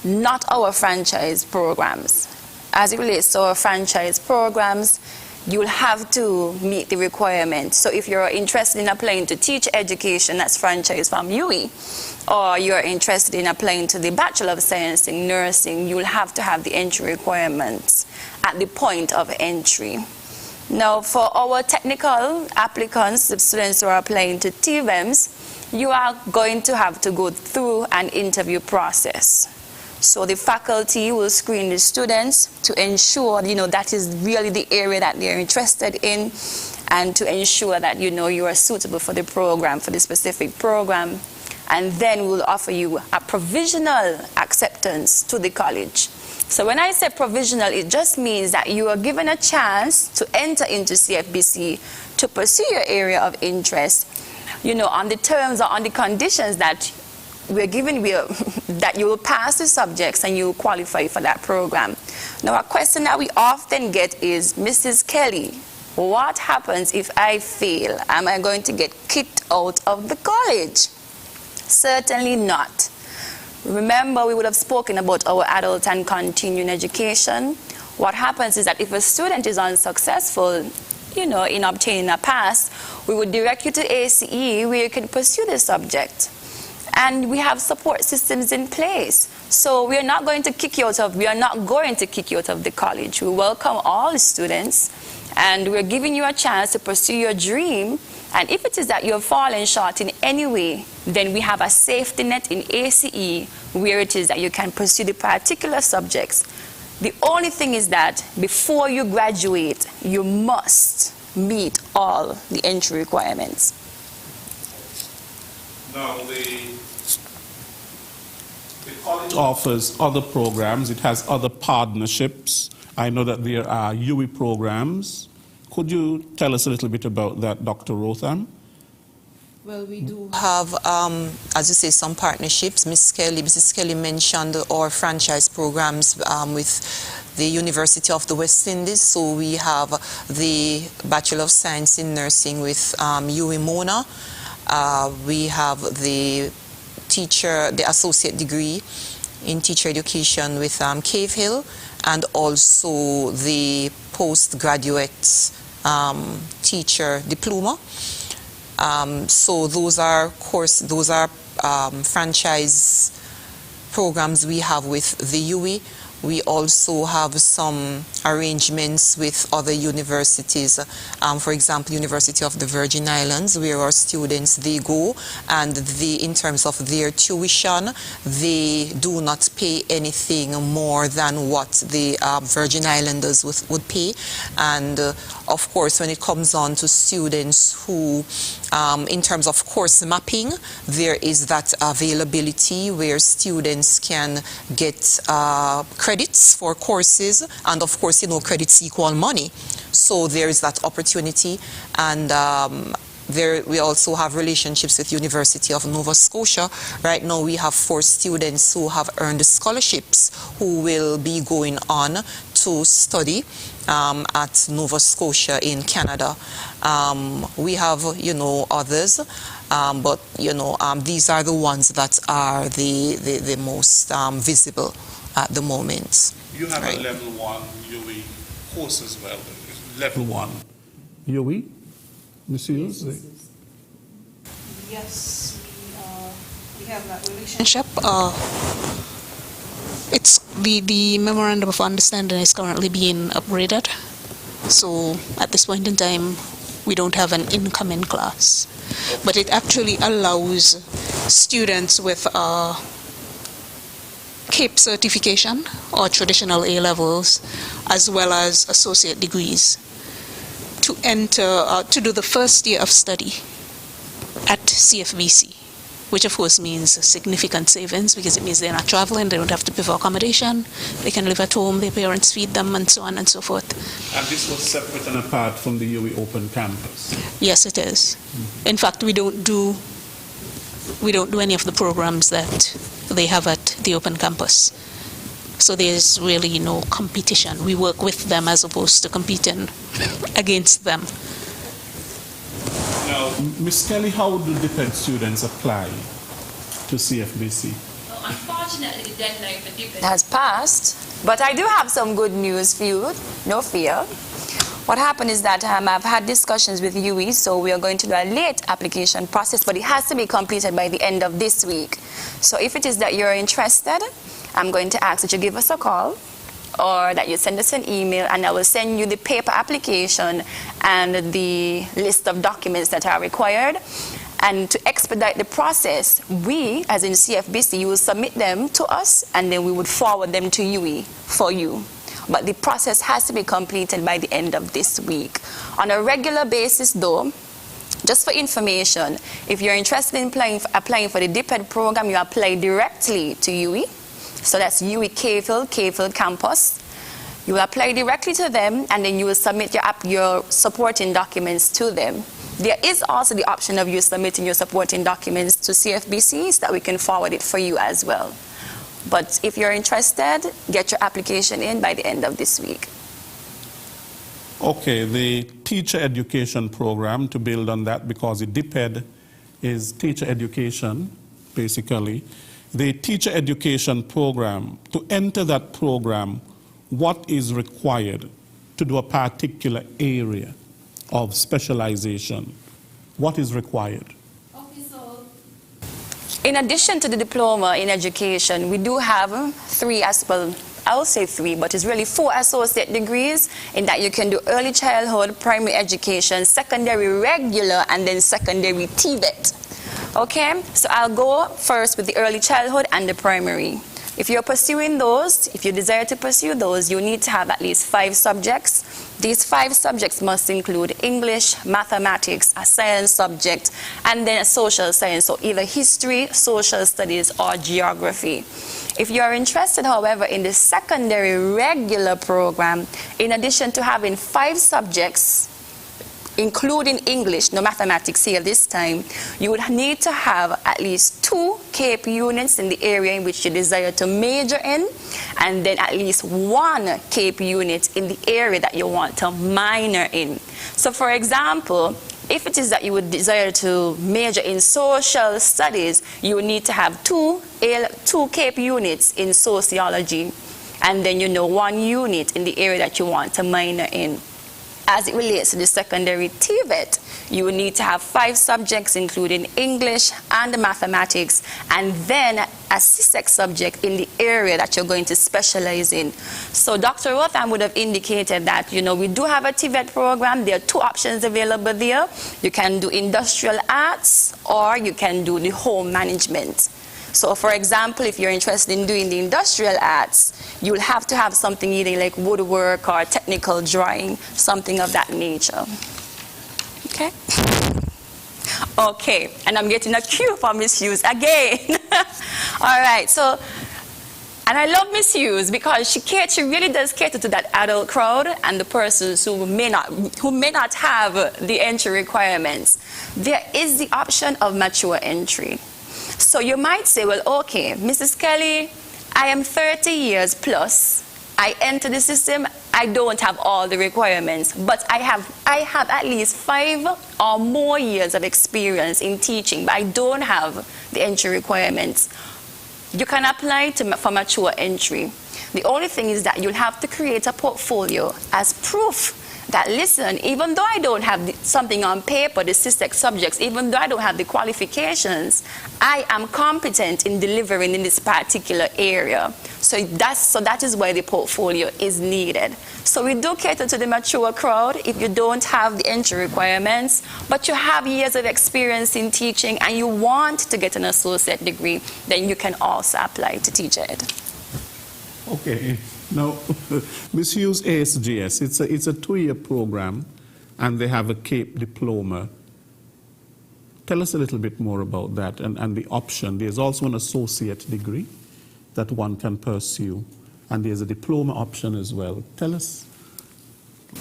not our franchise programs. As it relates to our franchise programs, you'll have to meet the requirements. So if you're interested in applying to teach education, that's franchise from UE, or you're interested in applying to the Bachelor of Science in Nursing, you'll have to have the entry requirements at the point of entry. Now, for our technical applicants, the students who are applying to TVEMs, you are going to have to go through an interview process. So the faculty will screen the students to ensure, you know, that is really the area that they're interested in, and to ensure that, you know, you are suitable for the program, for the specific program. And then we'll offer you a provisional acceptance to the college. So when I say provisional, it just means that you are given a chance to enter into CFBC to pursue your area of interest, you know, on the terms or on the conditions that we're giving you, that you will pass the subjects and you will qualify for that program. Now, a question that we often get is, Mrs. Kelly, what happens if I fail? Am I going to get kicked out of the college? Certainly not. Remember, we would have spoken about our adult and continuing education. What happens is that if a student is unsuccessful, you know, in obtaining a pass, we would direct you to ACE where you can pursue the subject. And we have support systems in place. So we are not going to kick you out of the college. We welcome all students, and we're giving you a chance to pursue your dream. And if it is that you're falling short in any way, then we have a safety net in ACE where it is that you can pursue the particular subjects. The only thing is that before you graduate, you must meet all the entry requirements. Now, the college offers other programs. It has other partnerships. I know that there are UE programs. Could you tell us a little bit about that, Dr. Rotham? Well, we do have, as you say, some partnerships. Mrs. Kelly mentioned our franchise programs with the University of the West Indies. So we have the Bachelor of Science in Nursing with UE Mona. We have the associate degree in teacher education with Cave Hill, and also the postgraduate teacher diploma. So those are franchise programs we have with the UE. We also have some arrangements with other universities. For example, University of the Virgin Islands, where our students, they go, and in terms of their tuition, they do not pay anything more than what the Virgin Islanders would pay. And of course, when it comes on to students who, in terms of course mapping, there is that availability where students can get credits for courses, and of course, credits equal money. So there is that opportunity, and we also have relationships with University of Nova Scotia. Right now we have 4 students who have earned scholarships who will be going on to study at Nova Scotia in Canada. We have, others, but, these are the ones that are the most visible at the moment. You have right. a level 1 UE course as well. Level 1 UE? Yes, we have that relationship. It's the memorandum of understanding is currently being upgraded. So at this point in time, we don't have an incoming class, but it actually allows students with CAPE certification or traditional A levels, as well as associate degrees, to enter, to do the first year of study at CFBC, which of course means significant savings, because it means they're not traveling, they don't have to pay for accommodation, they can live at home, their parents feed them, and so on and so forth. And this was separate and apart from the UE Open Campus? Yes, it is. In fact, we don't do any of the programs that they have at the Open Campus. So there's really no competition. We work with them as opposed to competing against them. Now, Ms. Kelly, how do DPED students apply to CFBC? Well, unfortunately, the deadline for DPED has passed, but I do have some good news for you. No fear. What happened is that I've had discussions with UE, so we are going to do a late application process, but it has to be completed by the end of this week. So if it is that you're interested, I'm going to ask that you give us a call or that you send us an email, and I will send you the paper application and the list of documents that are required. And to expedite the process, we, as in CFBC, you will submit them to us, and then we would forward them to UE for you. But the process has to be completed by the end of this week. On a regular basis, though, just for information, if you're interested in applying for the DPED program, you apply directly to UE. So that's UE K-Field campus. You will apply directly to them, and then you will submit your supporting documents to them. There is also the option of you submitting your supporting documents to CFBC, so that we can forward it for you as well. But if you're interested, get your application in by the end of this week. Okay, the teacher education program, to build on that, because the DPED is teacher education, basically. The teacher education program, to enter that program, what is required to do a particular area of specialization? What is required? Okay, so in addition to the diploma in education, we do have 3 as well. I will say 3, but it's really 4 associate degrees in that you can do early childhood, primary education, secondary regular, and then secondary TVET. Okay, so I'll go first with the early childhood and the primary. If you're pursuing those, if you desire to pursue those, you need to have at least 5 subjects. These 5 subjects must include English, mathematics, a science subject, and then a social science, so either history, social studies, or geography. If you are interested, however, in the secondary regular program, in addition to having 5 subjects, including English, no mathematics here this time, you would need to have at least 2 CAPE units in the area in which you desire to major in, and then at least 1 CAPE unit in the area that you want to minor in. So for example, if it is that you would desire to major in social studies, you would need to have 2 CAPE units in sociology, and then 1 unit in the area that you want to minor in. As it relates to the secondary TVET, you will need to have 5 subjects, including English and mathematics, and then a CSEC subject in the area that you're going to specialize in. So Dr. Rotham would have indicated that, we do have a TVET program. There are 2 options available there. You can do industrial arts, or you can do the home management. So for example, if you're interested in doing the industrial arts, you'll have to have something either like woodwork or technical drawing, something of that nature. Okay? Okay, and I'm getting a cue for Miss Hughes again. All right, so, and I love Miss Hughes because she really does cater to that adult crowd and the persons who may not have the entry requirements. There is the option of mature entry. So you might say, well, okay, Mrs. Kelly, I am 30 years plus. I enter the system, I don't have all the requirements, but I have at least 5 or more years of experience in teaching, but I don't have the entry requirements. You can apply for mature entry. The only thing is that you'll have to create a portfolio as proof that, listen, even though I don't have something on paper, the CSEC subjects, even though I don't have the qualifications, I am competent in delivering in this particular area. So that is why the portfolio is needed. So we do cater to the mature crowd if you don't have the entry requirements, but you have years of experience in teaching and you want to get an associate degree, then you can also apply to teach ed. Okay. Now, Ms. Hughes, ASGS, it's a 2-year program, and they have a CAPE diploma. Tell us a little bit more about that and the option. There's also an associate degree that one can pursue, and there's a diploma option as well. Tell us.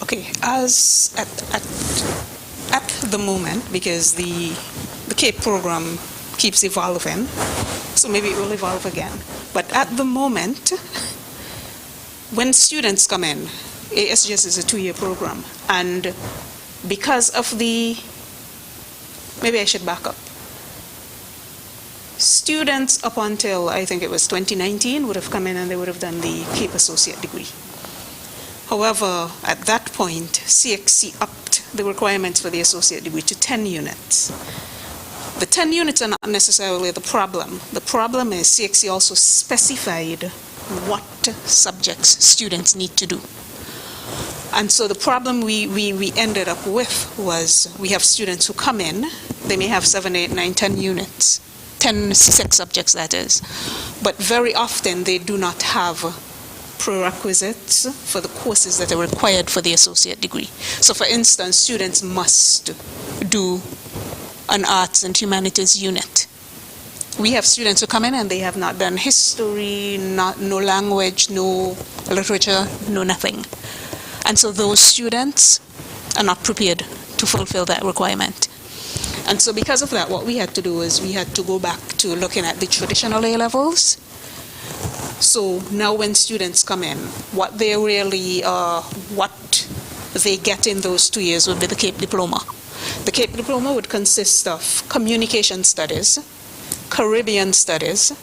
Okay, as at the moment, because the CAPE program keeps evolving, so maybe it will evolve again. But at the moment, when students come in, ASGS is a 2-year program, and because of maybe I should back up. Students up until, I think it was 2019, would have come in and they would have done the CAPE associate degree. However, at that point, CXC upped the requirements for the associate degree to 10 units. The 10 units are not necessarily the problem. The problem is CXC also specified what subjects students need to do. And so the problem we ended up with was we have students who come in, they may have 7, 8, 9, 10 units, 10 CSEC subjects that is, but very often they do not have prerequisites for the courses that are required for the associate degree. So for instance, students must do an arts and humanities unit. We have students who come in and they have not done history, no language, no literature, no nothing. And so those students are not prepared to fulfill that requirement. And so because of that, what we had to do is we had to go back to looking at the traditional A-levels. So now when students come in, what they get in those 2 years would be the CAPE diploma. The CAPE diploma would consist of communication studies, Caribbean studies,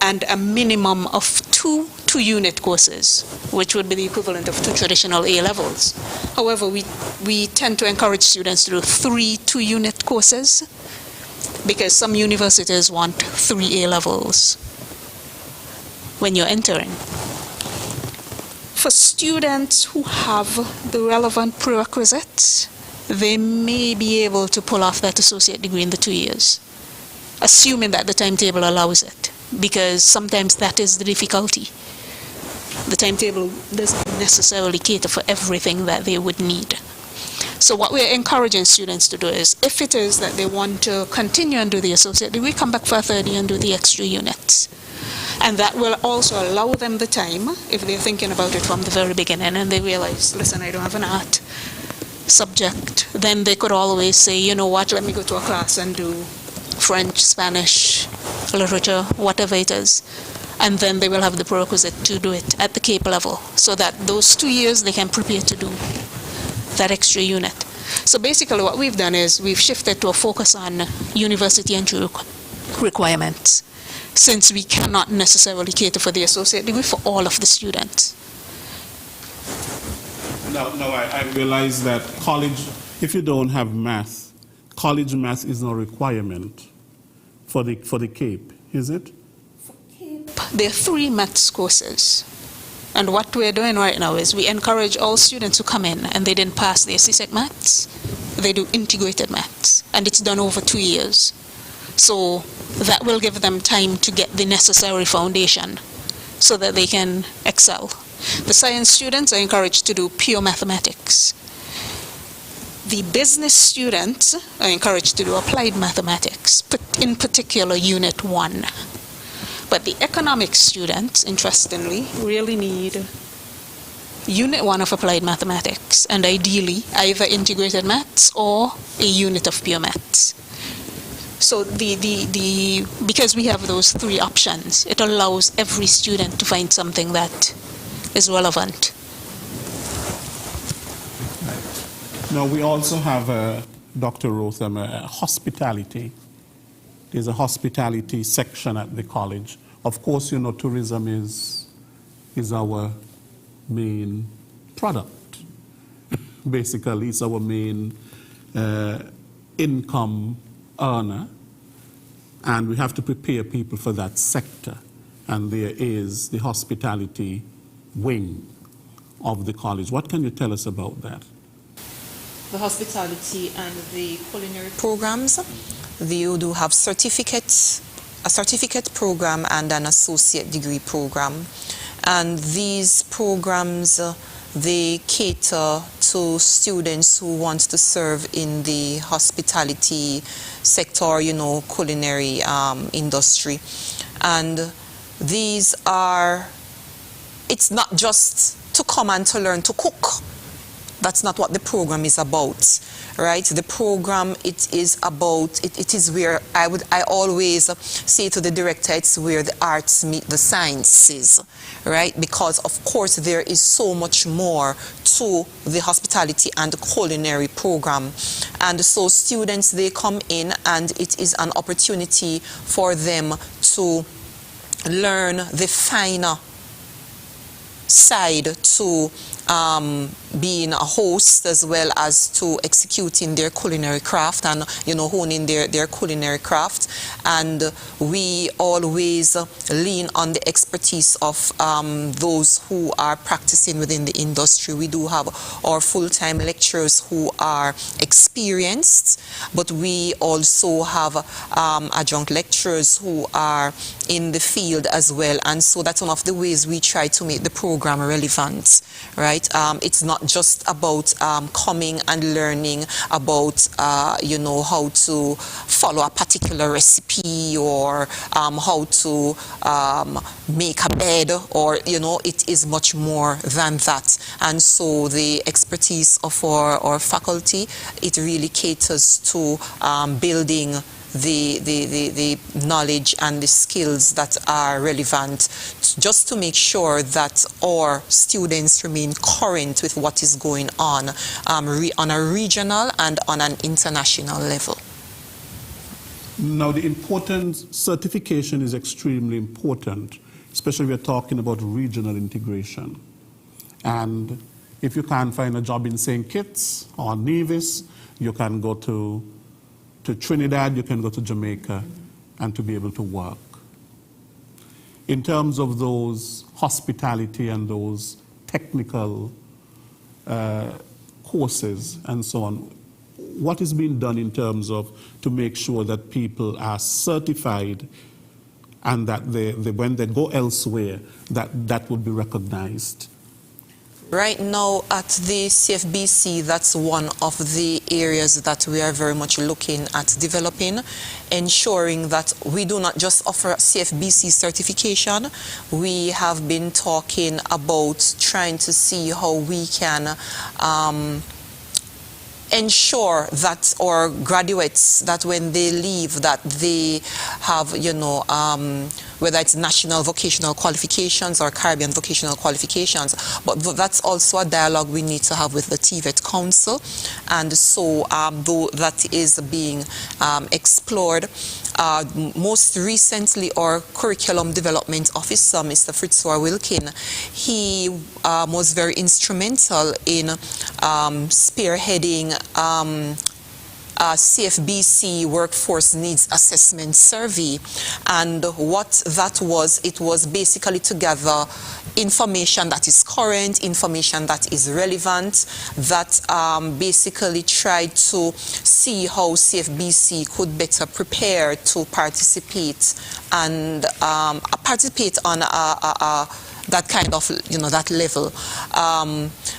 and a minimum of 2 2-unit courses, which would be the equivalent of 2 traditional A-levels. However, we tend to encourage students to do 3 2-unit courses because some universities want 3 A-levels when you're entering. For students who have the relevant prerequisites, they may be able to pull off that associate degree in the 2 years, assuming that the timetable allows it, because sometimes that is the difficulty. The timetable doesn't necessarily cater for everything that they would need. So what we're encouraging students to do is, if it is that they want to continue and do the associate degree, come back for a 3rd year and do the extra units. And that will also allow them the time, if they're thinking about it from the very beginning and they realize, listen, I don't have an art subject, then they could always say, you know what, let me go to a class and do French, Spanish, literature, whatever it is. And then they will have the prerequisite to do it at the CAPE level, so that those 2 years they can prepare to do that extra unit. So basically what we've done is we've shifted to a focus on university entry requirements, since we cannot necessarily cater for the associate degree for all of the students. Now I realize that college, if you don't have math, college math is no requirement for the CAPE, is it? There are 3 maths courses. And what we're doing right now is we encourage all students who come in and they didn't pass their CSEC maths, they do integrated maths. And it's done over 2 years. So that will give them time to get the necessary foundation so that they can excel. The science students are encouraged to do pure mathematics. The business students are encouraged to do applied mathematics, in particular Unit 1. But the economics students, interestingly, really need Unit 1 of applied mathematics, and ideally either integrated maths or a unit of pure maths. So because we have those three options, it allows every student to find something that is relevant. Now, we also have, Dr. Rotham, hospitality. There's a hospitality section at the college. Of course, you know, tourism is our main product. Basically, it's our main income earner, and we have to prepare people for that sector. And there is the hospitality wing of the college. What can you tell us about that? The hospitality and the culinary programs, you do have a certificate program and an associate degree program. And these programs, they cater to students who want to serve in the hospitality sector, you know, culinary industry. And these are, it's not just to come and to learn to cook. That's not what the program is about, right? The program, it is about, it is where I always say to the director, it's where the arts meet the sciences, right? Because of course there is so much more to the hospitality and culinary program. And so students, they come in and it is an opportunity for them to learn the finer side to being a host, as well as to executing their culinary craft and, you know, honing their culinary craft. And we always lean on the expertise of those who are practicing within the industry. We do have our full-time lecturers who are experienced, but we also have adjunct lecturers who are in the field as well. And so that's one of the ways we try to make the program relevant, right? It's not just about coming and learning about, you know, how to follow a particular recipe or how to make a bed, or, you know, it is much more than that. And so the expertise of our faculty, it really caters to building the knowledge and the skills that are relevant, just to make sure that our students remain current with what is going on a regional and on an international level. Now, the important certification is extremely important, especially if we're talking about regional integration. And if you can't find a job in St. Kitts or Nevis, you can go to Trinidad, you can go to Jamaica, and to be able to work. In terms of those hospitality and those technical courses and so on, what is being done in terms of to make sure that people are certified and that when they go elsewhere, that will be recognized? Right now at the CFBC, that's one of the areas that we are very much looking at developing, ensuring that we do not just offer CFBC certification. We have been talking about trying to see how we can ensure that our graduates, that when they leave, that they have, you know, whether it's national vocational qualifications or Caribbean vocational qualifications, but that's also a dialogue we need to have with the TVET Council. And so though that is being explored, most recently our curriculum development officer, Mr. Lesroy Williams, he was very instrumental in spearheading CFBC Workforce Needs Assessment Survey. And what that was, it was basically to gather information that is current, information that is relevant, that basically try to see how CFBC could better prepare to participate and participate on that kind of, that level.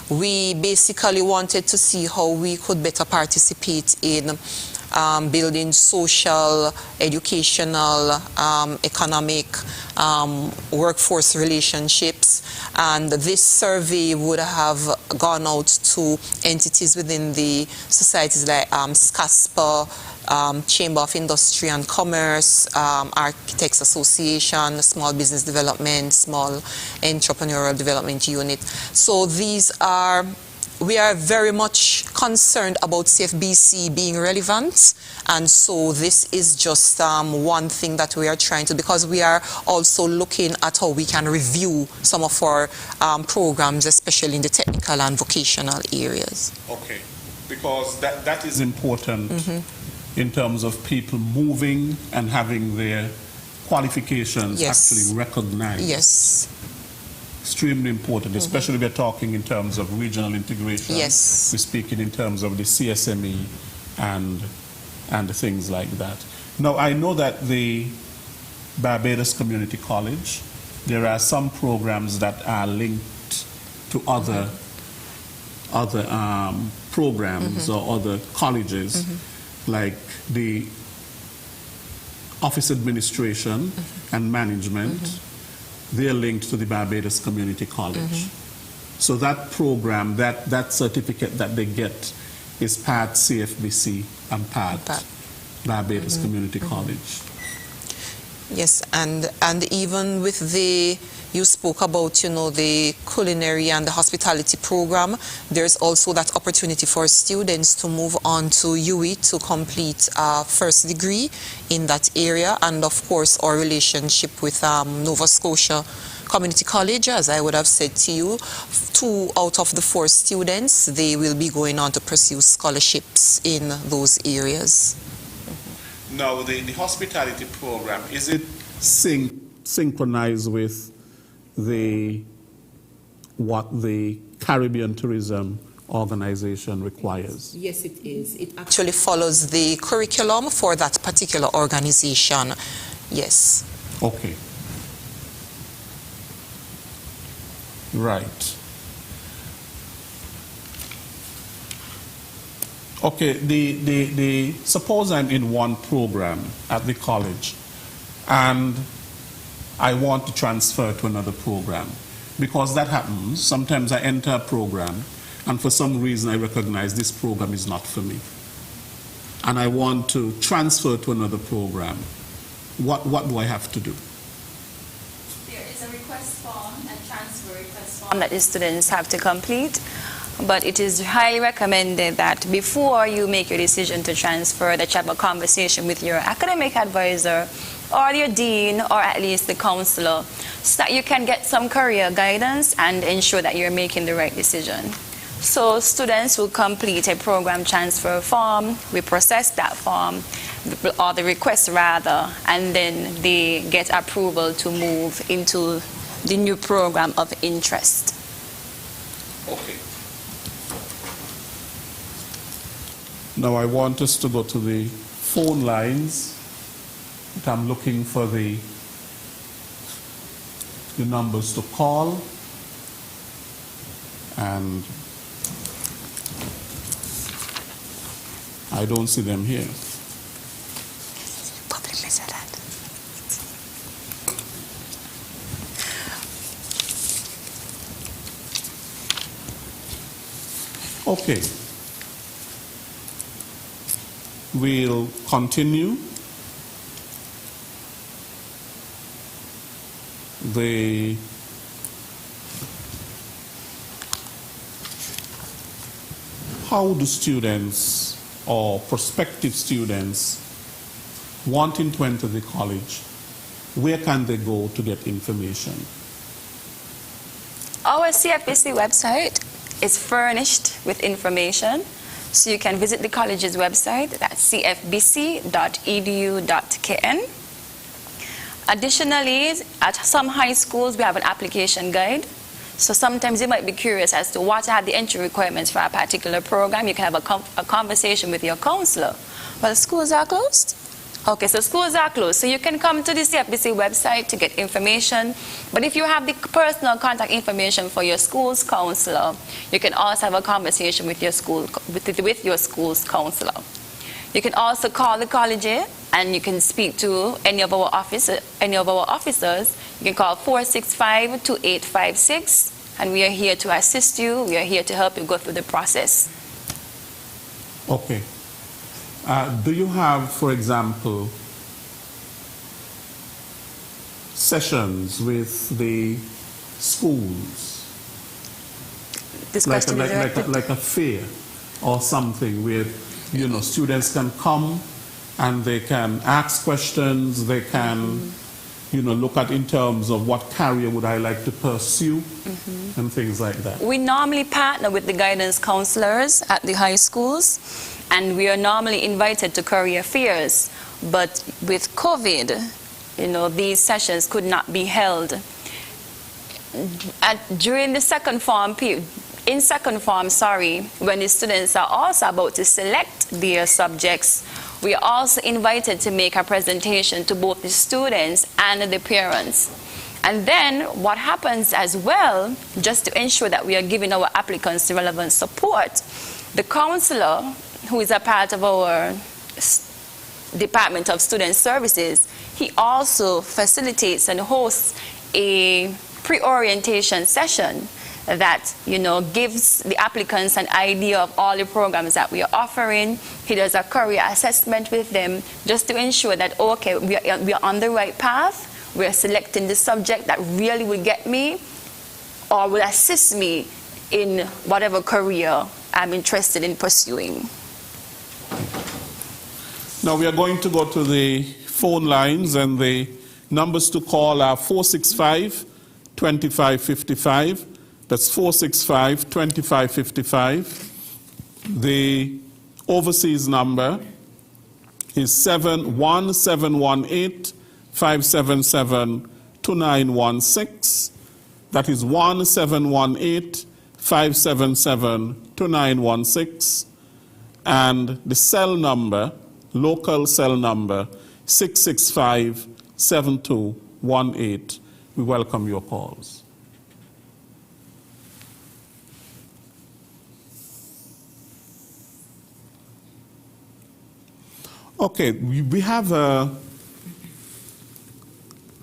We basically wanted to see how we could better participate in building social, educational, economic, workforce relationships. And this survey would have gone out to entities within the societies like SKSPA, Chamber of Industry and Commerce, Architects Association, Small Business Development, Small Entrepreneurial Development Unit. So we are very much concerned about CFBC being relevant, and so this is just one thing that we are trying to, because we are also looking at how we can review some of our programs, especially in the technical and vocational areas. Okay, because that is important in terms of people moving and having their qualifications actually recognized. Yes. Extremely important, especially we're talking in terms of regional integration. Yes. We're speaking in terms of the CSME and things like that. Now, I know that the Barbados Community College, there are some programs that are linked to other programs or other colleges, like the Office Administration and Management. They're linked to the Barbados Community College. So that program, that certificate that they get is part CFBC and part Barbados Community College. Yes, and even with you spoke about, the culinary and the hospitality program, there's also that opportunity for students to move on to UE to complete a first degree in that area. And of course, our relationship with Nova Scotia Community College, as I would have said to you, 2 out of the 4 students, they will be going on to pursue scholarships in those areas. Now, the hospitality program, is it synchronized with what the Caribbean Tourism Organization requires? Yes, it is. It Actually follows the curriculum for that particular organization. Yes. Okay. Right. Okay, suppose I'm in one program at the college and I want to transfer to another program. Because that happens, sometimes I enter a program and for some reason I recognize this program is not for me. And I want to transfer to another program. What do I have to do? There is a request form, a transfer request form that the students have to complete. But it is highly recommended that before you make your decision to transfer, that you have a conversation with your academic advisor or your dean or at least the counselor, so that you can get some career guidance and ensure that you're making the right decision. So students will complete a program transfer form, we process that form, or the request rather, and then they get approval to move into the new program of interest. Okay. Now I want us to go to the phone lines. I'm looking for the numbers to call, and I don't see them here. Publicly said that. Okay. We'll continue. How do students or prospective students wanting to enter the college, where can they go to get information? Our CFBC website is furnished with information, so you can visit the college's website, that's cfbc.edu.kn. Additionally, at some high schools, we have an application guide. So sometimes you might be curious as to what are the entry requirements for a particular program. You can have a conversation with your counselor. Well, schools are closed. Okay, so schools are closed. So you can come to the CFBC website to get information. But if you have the personal contact information for your school's counselor, you can also have a conversation with your school, with your school's counselor. You can also call the college and you can speak to any of our officers. You can call 465-2856, and we are here to assist you. We are here to help you go through the process. Okay. Do you have, for example, sessions with the schools? This question is directed like a fair or something where, you know, students can come and they can ask questions, they can, you know, look at in terms of what career would I like to pursue and things like that. We normally partner with the guidance counselors at the high schools, and we are normally invited to career fairs. But with COVID, you know, these sessions could not be held. During the second form period, when the students are also about to select their subjects, we are also invited to make a presentation to both the students and the parents. And then what happens as well, just to ensure that we are giving our applicants the relevant support, the counselor, who is a part of our Department of Student Services, he also facilitates and hosts a pre-orientation session that, you know, gives the applicants an idea of all the programs that we are offering. He does a career assessment with them just to ensure that, okay, we are on the right path. We are selecting the subject that really will get me or will assist me in whatever career I'm interested in pursuing. Now we are going to go to the phone lines, and the numbers to call are 465-2555. That's 465-2555. The overseas number is 1-718-577-2916. That is 1-718-577-2916. And the cell number, local cell number, 665-7218. We welcome your calls. Okay, we have a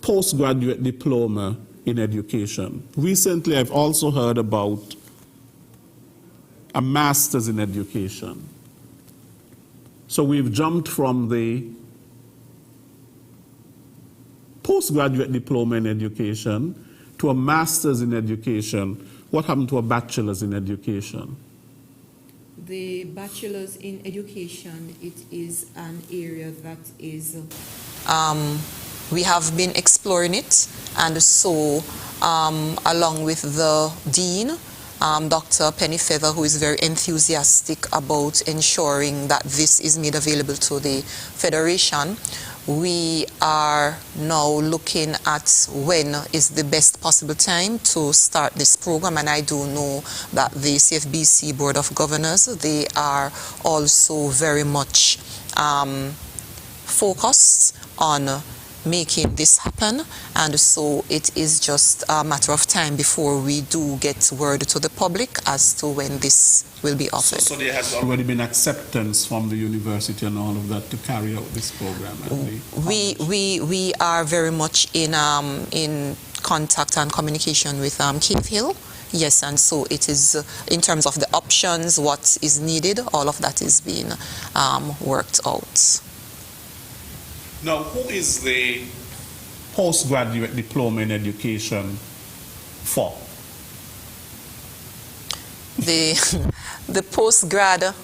postgraduate diploma in education. Recently, I've also heard about a master's in education. So we've jumped from the postgraduate diploma in education to a master's in education. What happened to a bachelor's in education? The bachelor's in education, it is an area that is... We have been exploring it, and so along with the dean, Dr. Pennyfeather, who is very enthusiastic about ensuring that this is made available to the Federation, we are now looking at when is the best possible time to start this program. And I do know that the CFBC Board of Governors, they are also very much focused on making this happen, and so it is just a matter of time before we do get word to the public as to when this will be offered. So there has already been acceptance from the university and all of that to carry out this program? We are very much in contact and communication with Cave Hill. Yes, and so it is in terms of the options, what is needed, all of that is being worked out. Now, who is the postgraduate diploma in education for? The postgrad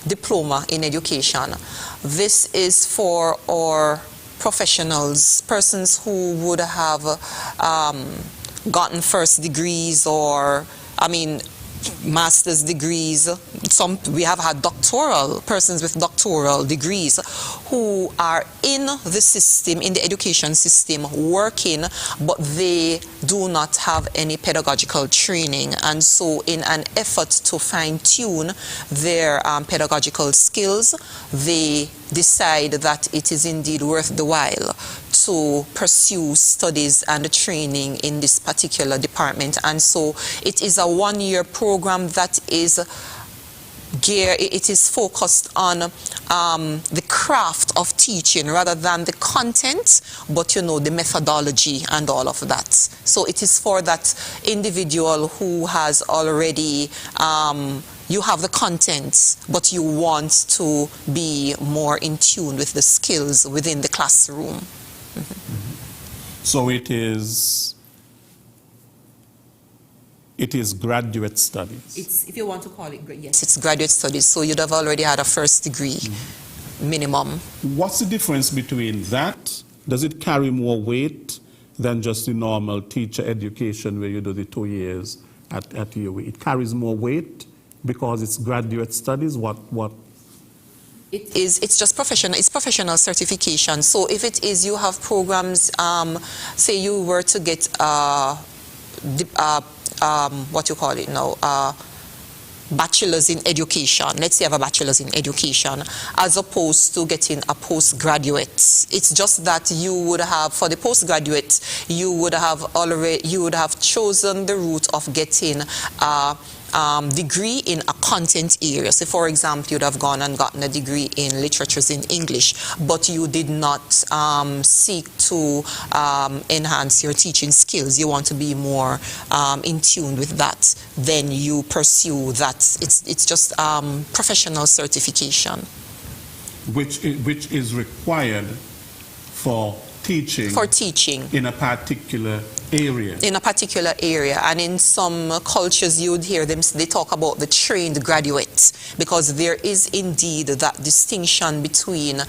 diploma in education. This is for our professionals, persons who would have gotten first degrees or, master's degrees. We have had persons with doctoral degrees who are in the system, in the education system, working, but they do not have any pedagogical training. And so in an effort to fine-tune their pedagogical skills, they decide that it is indeed worth the while to pursue studies and training in this particular department. And so it is a one-year program that is it is focused on the craft of teaching rather than the content, but you know, the methodology and all of that. So it is for that individual who has already you have the content, but you want to be more in tune with the skills within the classroom. So it is graduate studies. It's, if you want to call it, yes. It's graduate studies, so you'd have already had a first degree minimum. What's the difference between that? Does it carry more weight than just the normal teacher education where you do the 2 years at UWE? It carries more weight because it's graduate studies? It's just professional. It's professional certification. So if it is, you have programs. Say you were to get what you call it now, bachelor's in education. Let's say you have a bachelor's in education, as opposed to getting a postgraduate. It's just that you would have, for the postgraduate, you would have chosen the route of getting degree in a content area. So for example, you'd have gone and gotten a degree in literatures in English, but you did not seek to enhance your teaching skills. You want to be more in tune with that. Then you pursue that. It's just professional certification. Which is required for teaching. For teaching. In a particular area. In a particular area. And in some cultures you would hear them, they talk about the trained graduates, because there is indeed that distinction between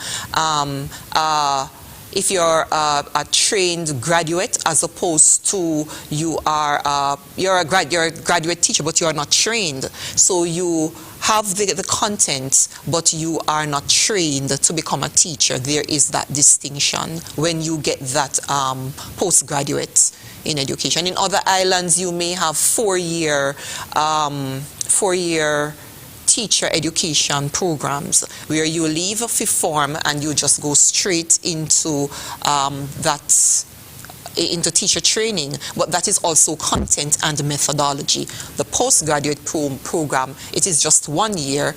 if you're a trained graduate as opposed to you're a graduate teacher but you are not trained. So you have the content but you are not trained to become a teacher. There is that distinction when you get that postgraduate in education. In other islands you may have four-year teacher education programs where you leave a fifth form and you just go straight into into teacher training, but that is also content and methodology. The postgraduate program, it is just 1 year.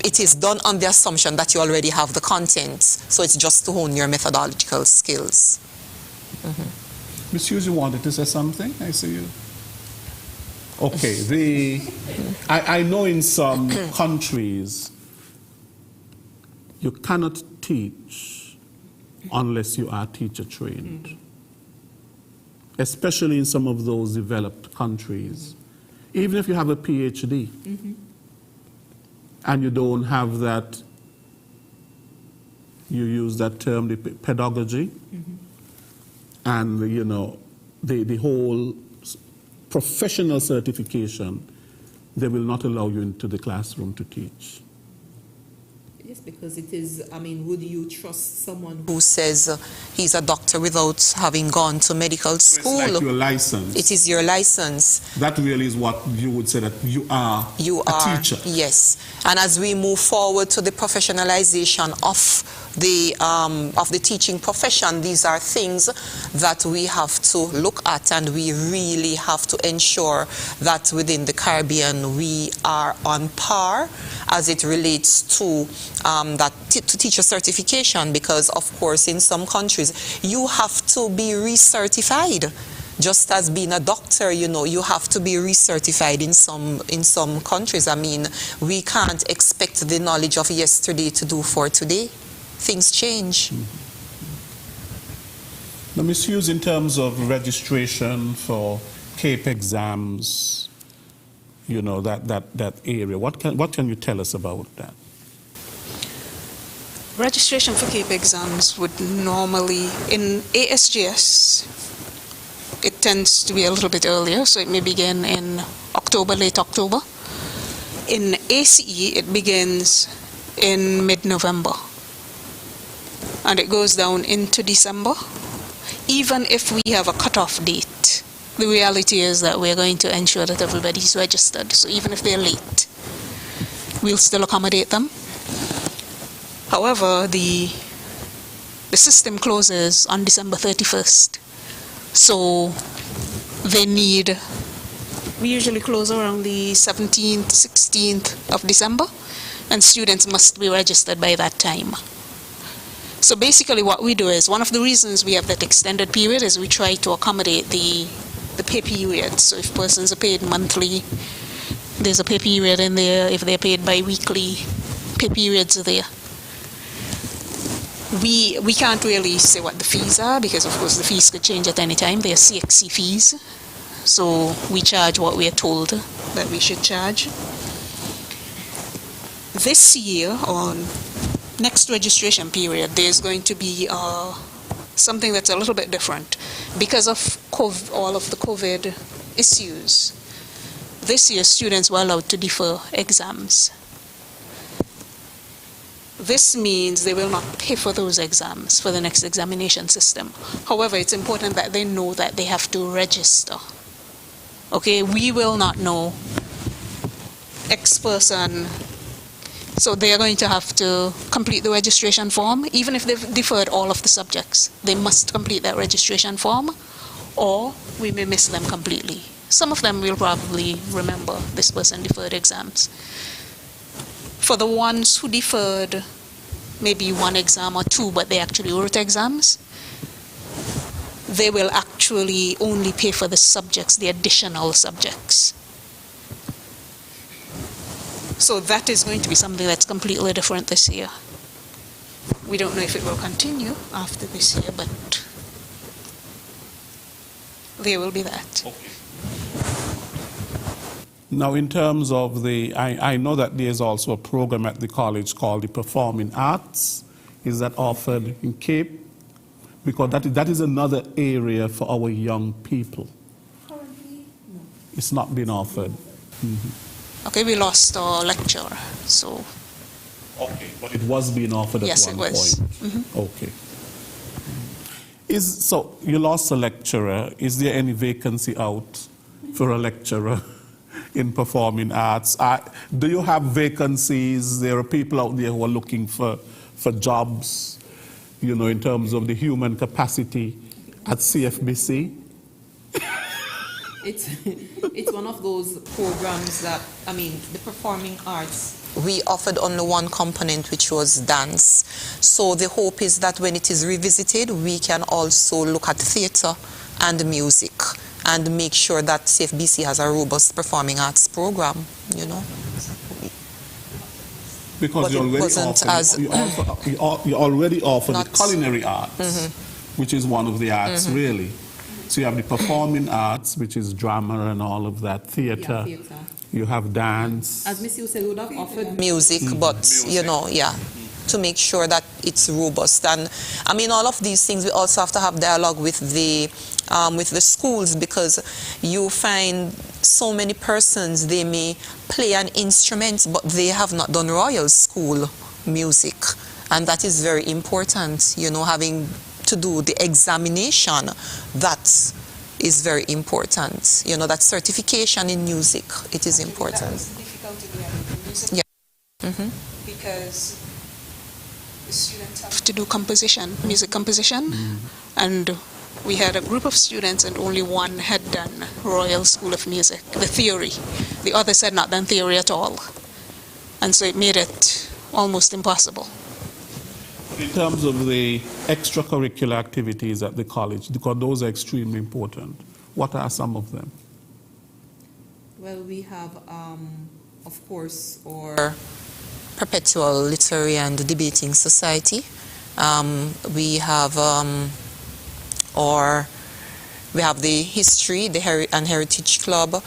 It is done on the assumption that you already have the content, so it's just to hone your methodological skills. Ms. Hughes, you wanted to say something? I see you. Okay, I know in some countries you cannot teach unless you are teacher trained, especially in some of those developed countries. Even if you have a PhD and you don't have that, you use that term, the pedagogy, and you know, the whole professional certification, they will not allow you into the classroom to teach. Yes, because it is, I mean, would you trust someone who says he's a doctor without having gone to medical school? It's like your license. It is your license. That really is what you would say, that you are a teacher. Yes. And as we move forward to the professionalization of the teaching profession, these are things that we have to look at, and we really have to ensure that within the Caribbean we are on par as it relates to to teacher certification, because of course in some countries you have to be recertified. Just as being a doctor, you know, you have to be recertified in some countries. I mean, we can't expect the knowledge of yesterday to do for today. Things change. Now, Ms. Hughes, in terms of registration for CAPE exams, you know, that area, what can you tell us about that? Registration for CAPE exams would normally, in ASGS, it tends to be a little bit earlier, so it may begin in October, late October. In ACE, it begins in mid-November. and it goes down into December. Even if we have a cutoff date, the reality is that we're going to ensure that everybody's registered. So even if they're late, we'll still accommodate them. However, the system closes on December 31st. So we usually close around the 17th, 16th of December, and students must be registered by that time. So basically what we do is, one of the reasons we have that extended period is we try to accommodate the pay period. So if persons are paid monthly, there's a pay period in there. If they're paid bi-weekly, pay periods are there. We can't really say what the fees are because, of course, the fees could change at any time. They are CXC fees. So we charge what we are told that we should charge. This year, on next registration period, there's going to be something that's a little bit different. Because of all of the COVID issues, this year students were allowed to defer exams. This means they will not pay for those exams for the next examination system. However, it's important that they know that they have to register. Okay, we will not know X person. So they are going to have to complete the registration form. Even if they've deferred all of the subjects, they must complete that registration form, or we may miss them completely. Some of them will probably remember this person deferred exams. For the ones who deferred maybe one exam or two, but they actually wrote exams, they will actually only pay for the subjects, the additional subjects. So that is going to be something that's completely different this year. We don't know if it will continue after this year, but there will be that. Okay. Now, in terms of I know that there's also a program at the college called the Performing Arts. Is that offered in Cape? Because that is another area for our young people. Currently, no. It's not been offered. Okay, we lost our lecturer, so. Okay, but it was being offered at Yes, one it was. point. Okay. So you lost a lecturer. Is there any vacancy out for a lecturer in performing arts? Do you have vacancies? There are people out there who are looking for jobs, you know, in terms of the human capacity at CFBC? It's one of those programs that, I mean, the performing arts. We offered only one component, which was dance. So the hope is that when it is revisited, we can also look at theatre and music and make sure that CFBC has a robust performing arts program, you know. Because But you it already wasn't offer, you already offer the culinary arts, which is one of the arts, really. So you have the performing arts, which is drama and all of that, theatre. Yeah, theatre. You have dance. As Miss Yu said, we would have offered Music, but, you know, yeah, to make sure that it's robust. And, I mean, all of these things, we also have to have dialogue with the schools, because you find so many persons, they may play an instrument, but they have not done Royal School music. And that is very important, you know, having to do the examination. That is very important. You know, that certification in music, it is important. That was the difficulty we had with the music. Yeah. Because the students have to do composition, music composition, and we had a group of students and only one had done Royal School of Music, the theory. The others had not done theory at all. And so it made it almost impossible. In terms of the extracurricular activities at the college, because those are extremely important, what are some of them? Well, we have, of course, our Perpetual Literary and Debating Society. We have the History and Heritage Club.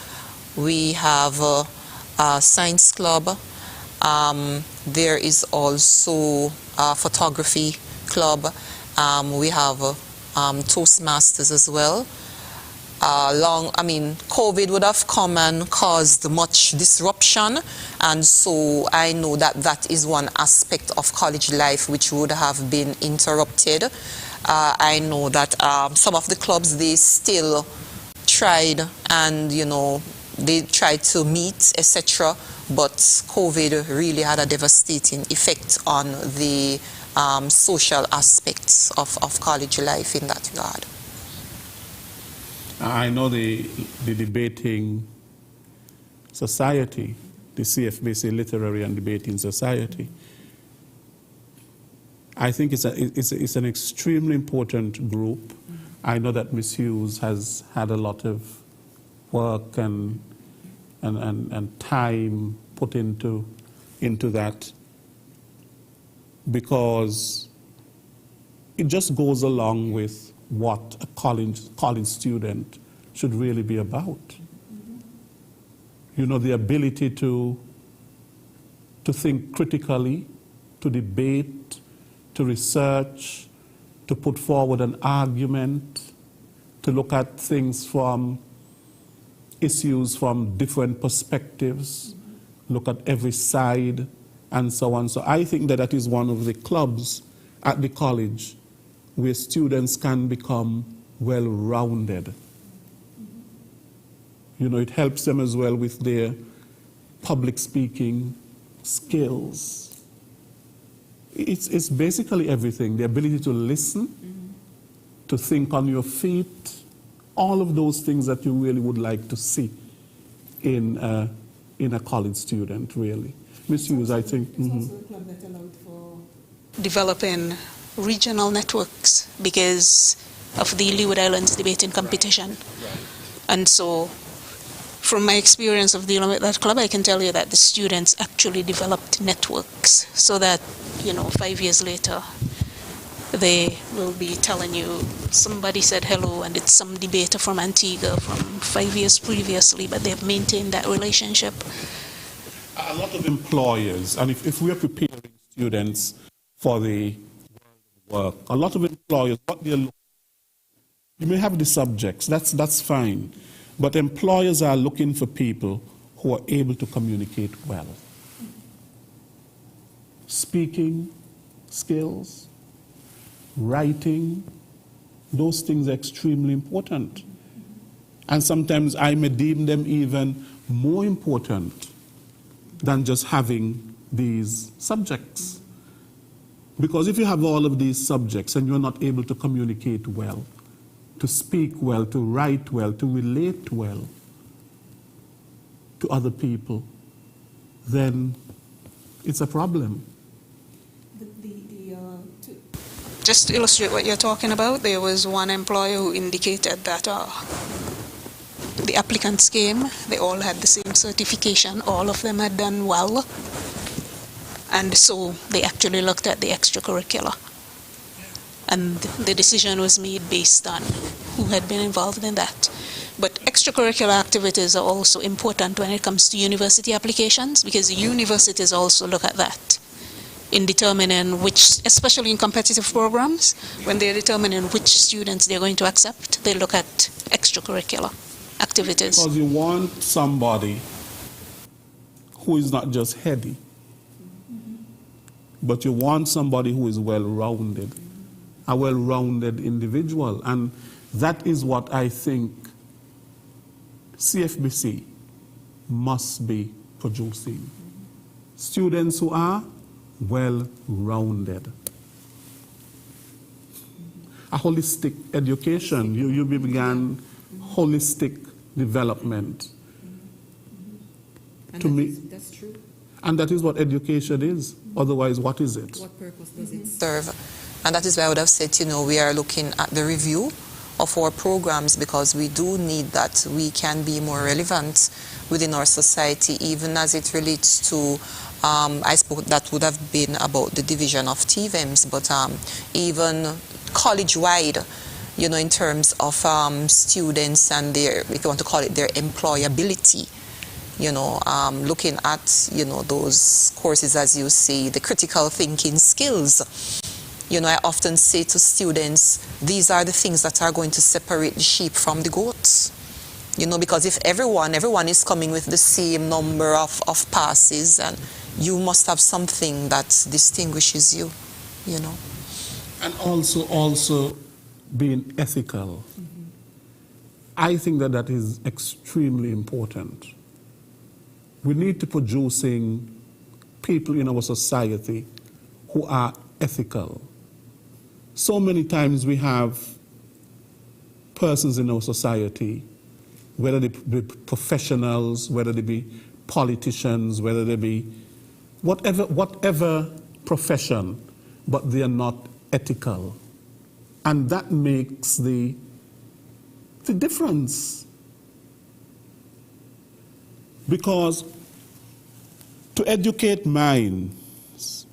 We have a Science Club. There is also a Photography Club. We have Toastmasters as well. COVID would have come and caused much disruption, and so I know that that is one aspect of college life which would have been interrupted. I know that some of the clubs, they still tried, and they tried to meet, etc., but COVID really had a devastating effect on the social aspects of college life in that regard. I know the debating society, the CFBC Literary and Debating Society. I think it's an extremely important group. I know that Ms. Hughes has had a lot of work and time put into that, because it just goes along with what a college student should really be about. The ability to think critically, to debate, to research, to put forward an argument, to look at things from issues from different perspectives, look at every side, and so on. So I think that is one of the clubs at the college where students can become well-rounded. It helps them as well with their public speaking skills. It's basically everything, the ability to listen, to think on your feet, all of those things that you really would like to see in a college student, really. Ms. Hughes, I think... It's also a club that allowed for developing regional networks because of the Leeward Islands debating competition. Right. And so, from my experience of dealing with that club, I can tell you that the students actually developed networks so that, 5 years later, they will be telling you somebody said hello and it's some debater from Antigua from 5 years previously, but they've maintained that relationship. A lot of employers, and if we are preparing students for the work, a lot of employers, what they're looking, you may have the subjects, that's fine, but employers are looking for people who are able to communicate well. Speaking skills, writing, those things are extremely important. And sometimes I may deem them even more important than just having these subjects. Because if you have all of these subjects and you're not able to communicate well, to speak well, to write well, to relate well to other people, then it's a problem. Just to illustrate what you're talking about, there was one employer who indicated that the applicants came, they all had the same certification, all of them had done well, and so they actually looked at the extracurricular. And the decision was made based on who had been involved in that. But extracurricular activities are also important when it comes to university applications, because universities also look at that in determining which, especially in competitive programs, when they're determining which students they're going to accept, they look at extracurricular activities. Because you want somebody who is not just heady, but you want somebody who is well-rounded, a well-rounded individual. And that is what I think CFBC must be producing. Students who are well-rounded. A holistic education. You began holistic development. And to me, that's true. And that is what education is. Otherwise, what is it? What purpose does it serve? And that is why I would have said, we are looking at the review of our programs, because we do need that. We can be more relevant within our society, even as it relates to, I suppose that would have been about the division of TVEMs, but even college-wide, in terms of students and their, if you want to call it, their employability, looking at, those courses, as you say, the critical thinking skills. I often say to students, these are the things that are going to separate the sheep from the goats. You know, because if everyone is coming with the same number of passes, and you must have something that distinguishes you, you know. And also being ethical. I think that is extremely important. We need to producing people in our society who are ethical. So many times we have persons in our society, whether they be professionals, whether they be politicians, whether they be whatever profession, but they are not ethical. And that makes the difference. Because to educate minds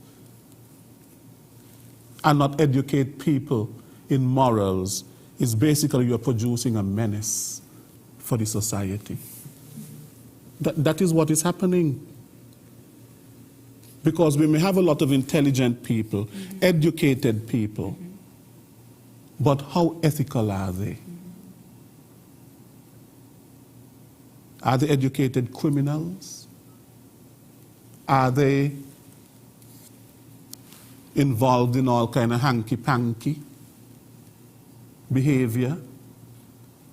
and not educate people in morals is basically you're producing a menace for the society. That is what is happening. Because we may have a lot of intelligent people, educated people, but how ethical are they? Are they educated criminals? Are they involved in all kind of hanky-panky behavior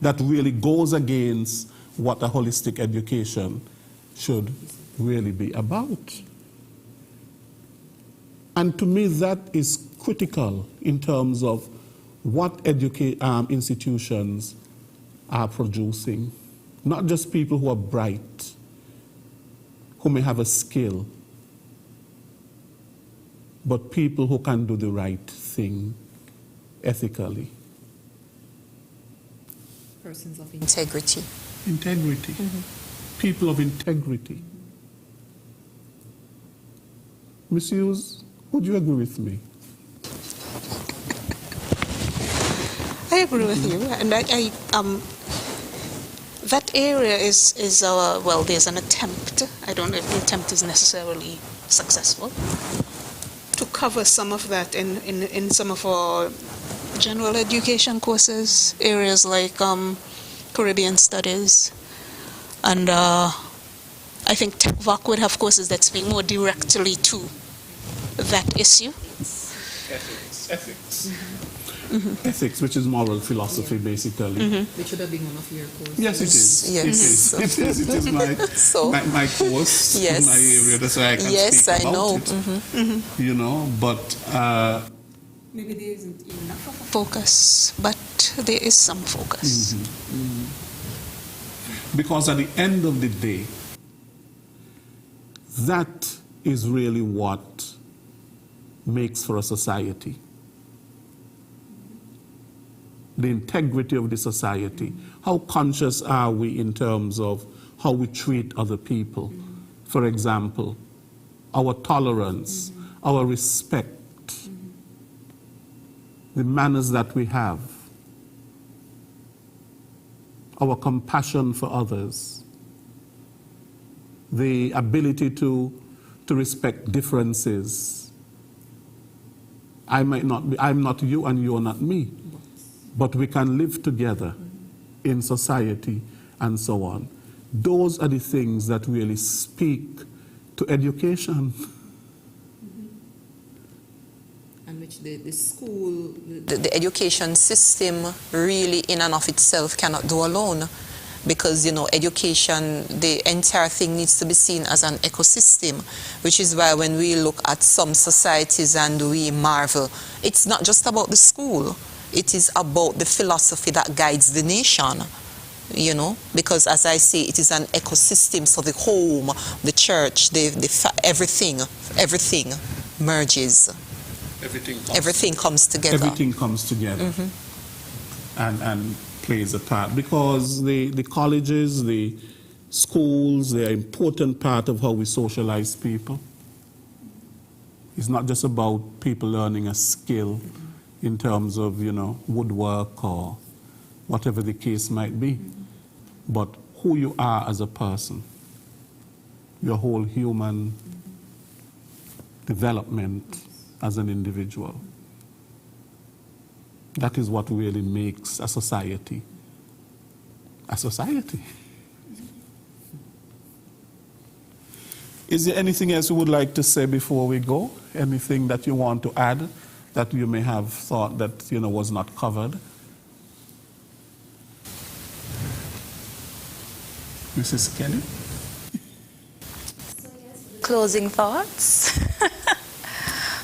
that really goes against what a holistic education should really be about? And to me, that is critical in terms of what institutions are producing. Not just people who are bright, who may have a skill, but people who can do the right thing ethically. Persons of Integrity. Integrity. People of integrity. Ms. Hughes, would you agree with me? I agree with you, and that area is well, there's an attempt. I don't know if the attempt is necessarily successful to cover some of that in some of our general education courses, areas like Caribbean studies, and I think TechVoc would have courses that speak more directly to that issue. Ethics. Ethics, which is moral philosophy, basically. Which should have been one of your courses. Yes, it is. Yes. It is my course, Yes. my area. That's why I can Yes, speak I about know. it. You know, but Maybe there isn't enough of a focus, but there is some focus. because at the end of the day, that is really what makes for a society. The integrity of the society. How conscious are we in terms of how we treat other people? For example, our tolerance, our respect, the manners that we have, our compassion for others, the ability to respect differences. I'm not you and you're not me. But we can live together in society and so on. Those are the things that really speak to education. And which the school... The education system really in and of itself cannot do alone, because, you know, education, the entire thing needs to be seen as an ecosystem, which is why when we look at some societies and we marvel, it's not just about the school. It is about the philosophy that guides the nation, you know, because as I say, it is an ecosystem. So the home, the church, everything merges. Everything comes together. Everything comes together and plays a part, because the colleges, the schools, they're an important part of how we socialize people. It's not just about people learning a skill in terms of, you know, woodwork or whatever the case might be, but who you are as a person, your whole human development as an individual. That is what really makes a society a society. Is there anything else you would like to say before we go? Anything that you want to add that you may have thought that was not covered? Mrs. Kelly? Closing thoughts.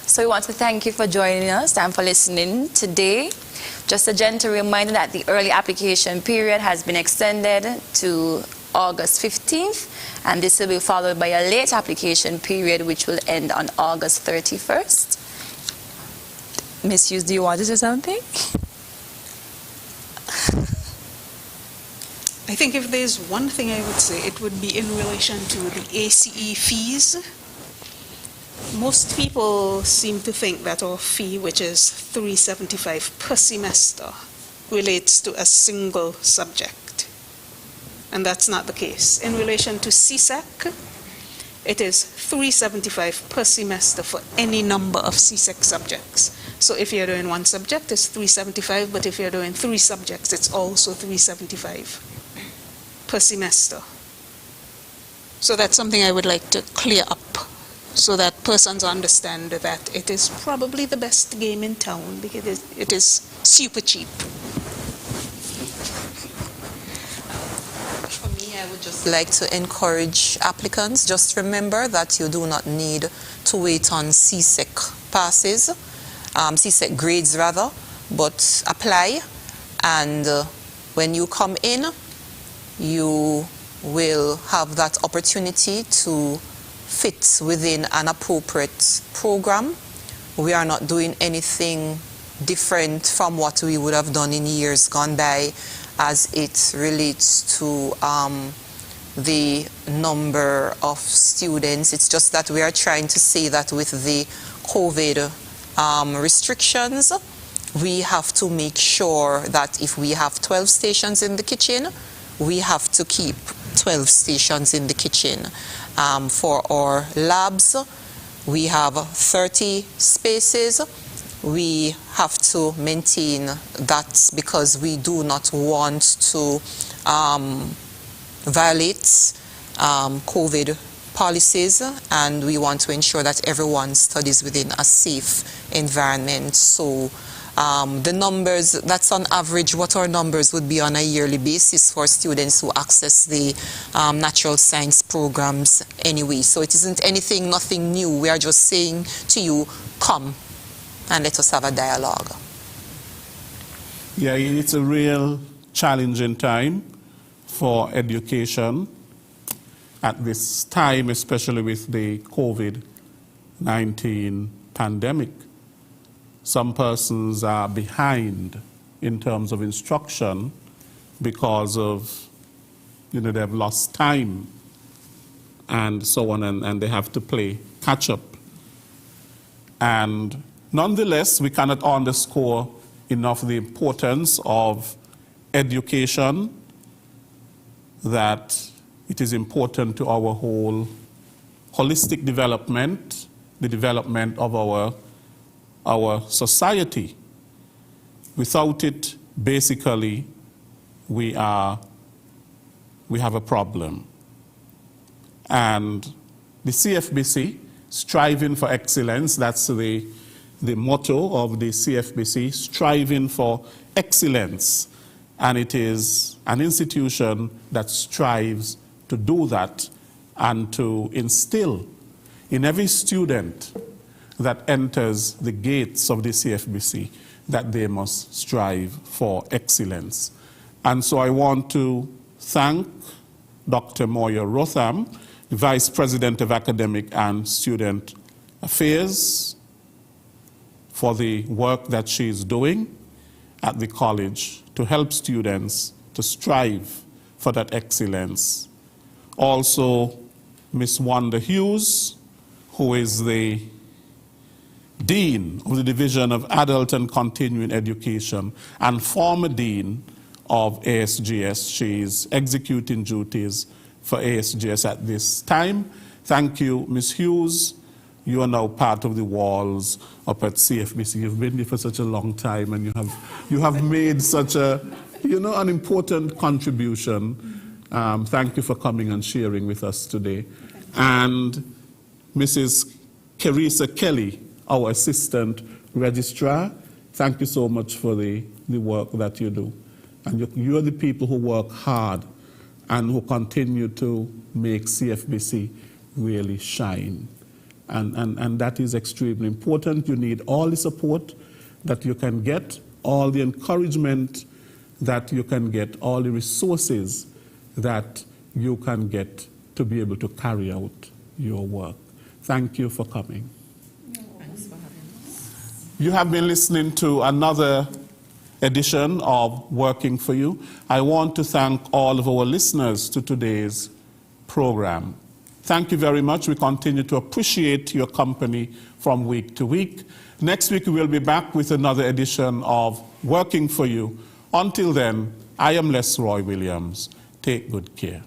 So we want to thank you for joining us and for listening today. Just a gentle reminder that the early application period has been extended to August 15th, and this will be followed by a late application period which will end on August 31st. Ms. Hughes, do you want to say something? I think if there's one thing I would say, it would be in relation to the ACE fees. Most people seem to think that our fee, which is $375 per semester, relates to a single subject. And that's not the case. In relation to CSEC, it is $375 per semester for any number of CSEC subjects. So if you're doing one subject, it's $375, but if you're doing 3 subjects, it's also $375 per semester. So that's something I would like to clear up so that persons understand that it is probably the best game in town because it is super cheap. For me, I would just like to encourage applicants, just remember that you do not need to wait on CSEC passes, CSEC grades rather, but apply, and when you come in, you will have that opportunity to fit within an appropriate program. We are not doing anything different from what we would have done in years gone by as it relates to the number of students. It's just that we are trying to say that with the COVID restrictions, we have to make sure that if we have 12 stations in the kitchen, we have to keep 12 stations in the kitchen. For our labs, we have 30 spaces. We have to maintain that because we do not want to violate COVID policies, and we want to ensure that everyone studies within a safe environment. So the numbers, that's on average what our numbers would be on a yearly basis for students who access the natural science programs anyway. So it isn't anything, nothing new. We are just saying to you, come and let us have a dialogue. Yeah, it's a real challenging time for education at this time, especially with the COVID-19 pandemic. Some persons are behind in terms of instruction because of, they've lost time and so on, and they have to play catch up. And nonetheless, we cannot underscore enough the importance of education, that it is important to our whole holistic development, the development of our society. Without it, basically, we have a problem. And the CFBC, striving for excellence, that's the motto of the CFBC, striving for excellence. And it is an institution that strives to do that and to instill in every student that enters the gates of the CFBC that they must strive for excellence. And so I want to thank Dr. Moya Rotham, the Vice President of Academic and Student Affairs, for the work that she's doing at the college to help students to strive for that excellence. Also, Ms. Wanda Hughes, who is the Dean of the Division of Adult and Continuing Education and former Dean of ASGS. She is executing duties for ASGS at this time. Thank you, Ms. Hughes. You are now part of the walls up at CFBC. You've been here for such a long time, and you have made such an You know, an important contribution. Thank you for coming and sharing with us today. And Mrs. Carissa Kelly, our assistant registrar, thank you so much for the work that you do. And you're the people who work hard and who continue to make CFBC really shine. And that is extremely important. You need all the support that you can get, all the encouragement that you can get, all the resources that you can get to be able to carry out your work. Thank you for coming. Thanks for having us. You have been listening to another edition of Working for You. I want to thank all of our listeners to today's program. Thank you very much. We continue to appreciate your company from week to week. Next week, we will be back with another edition of Working for You. Until then, I am Lesroy Williams. Take good care.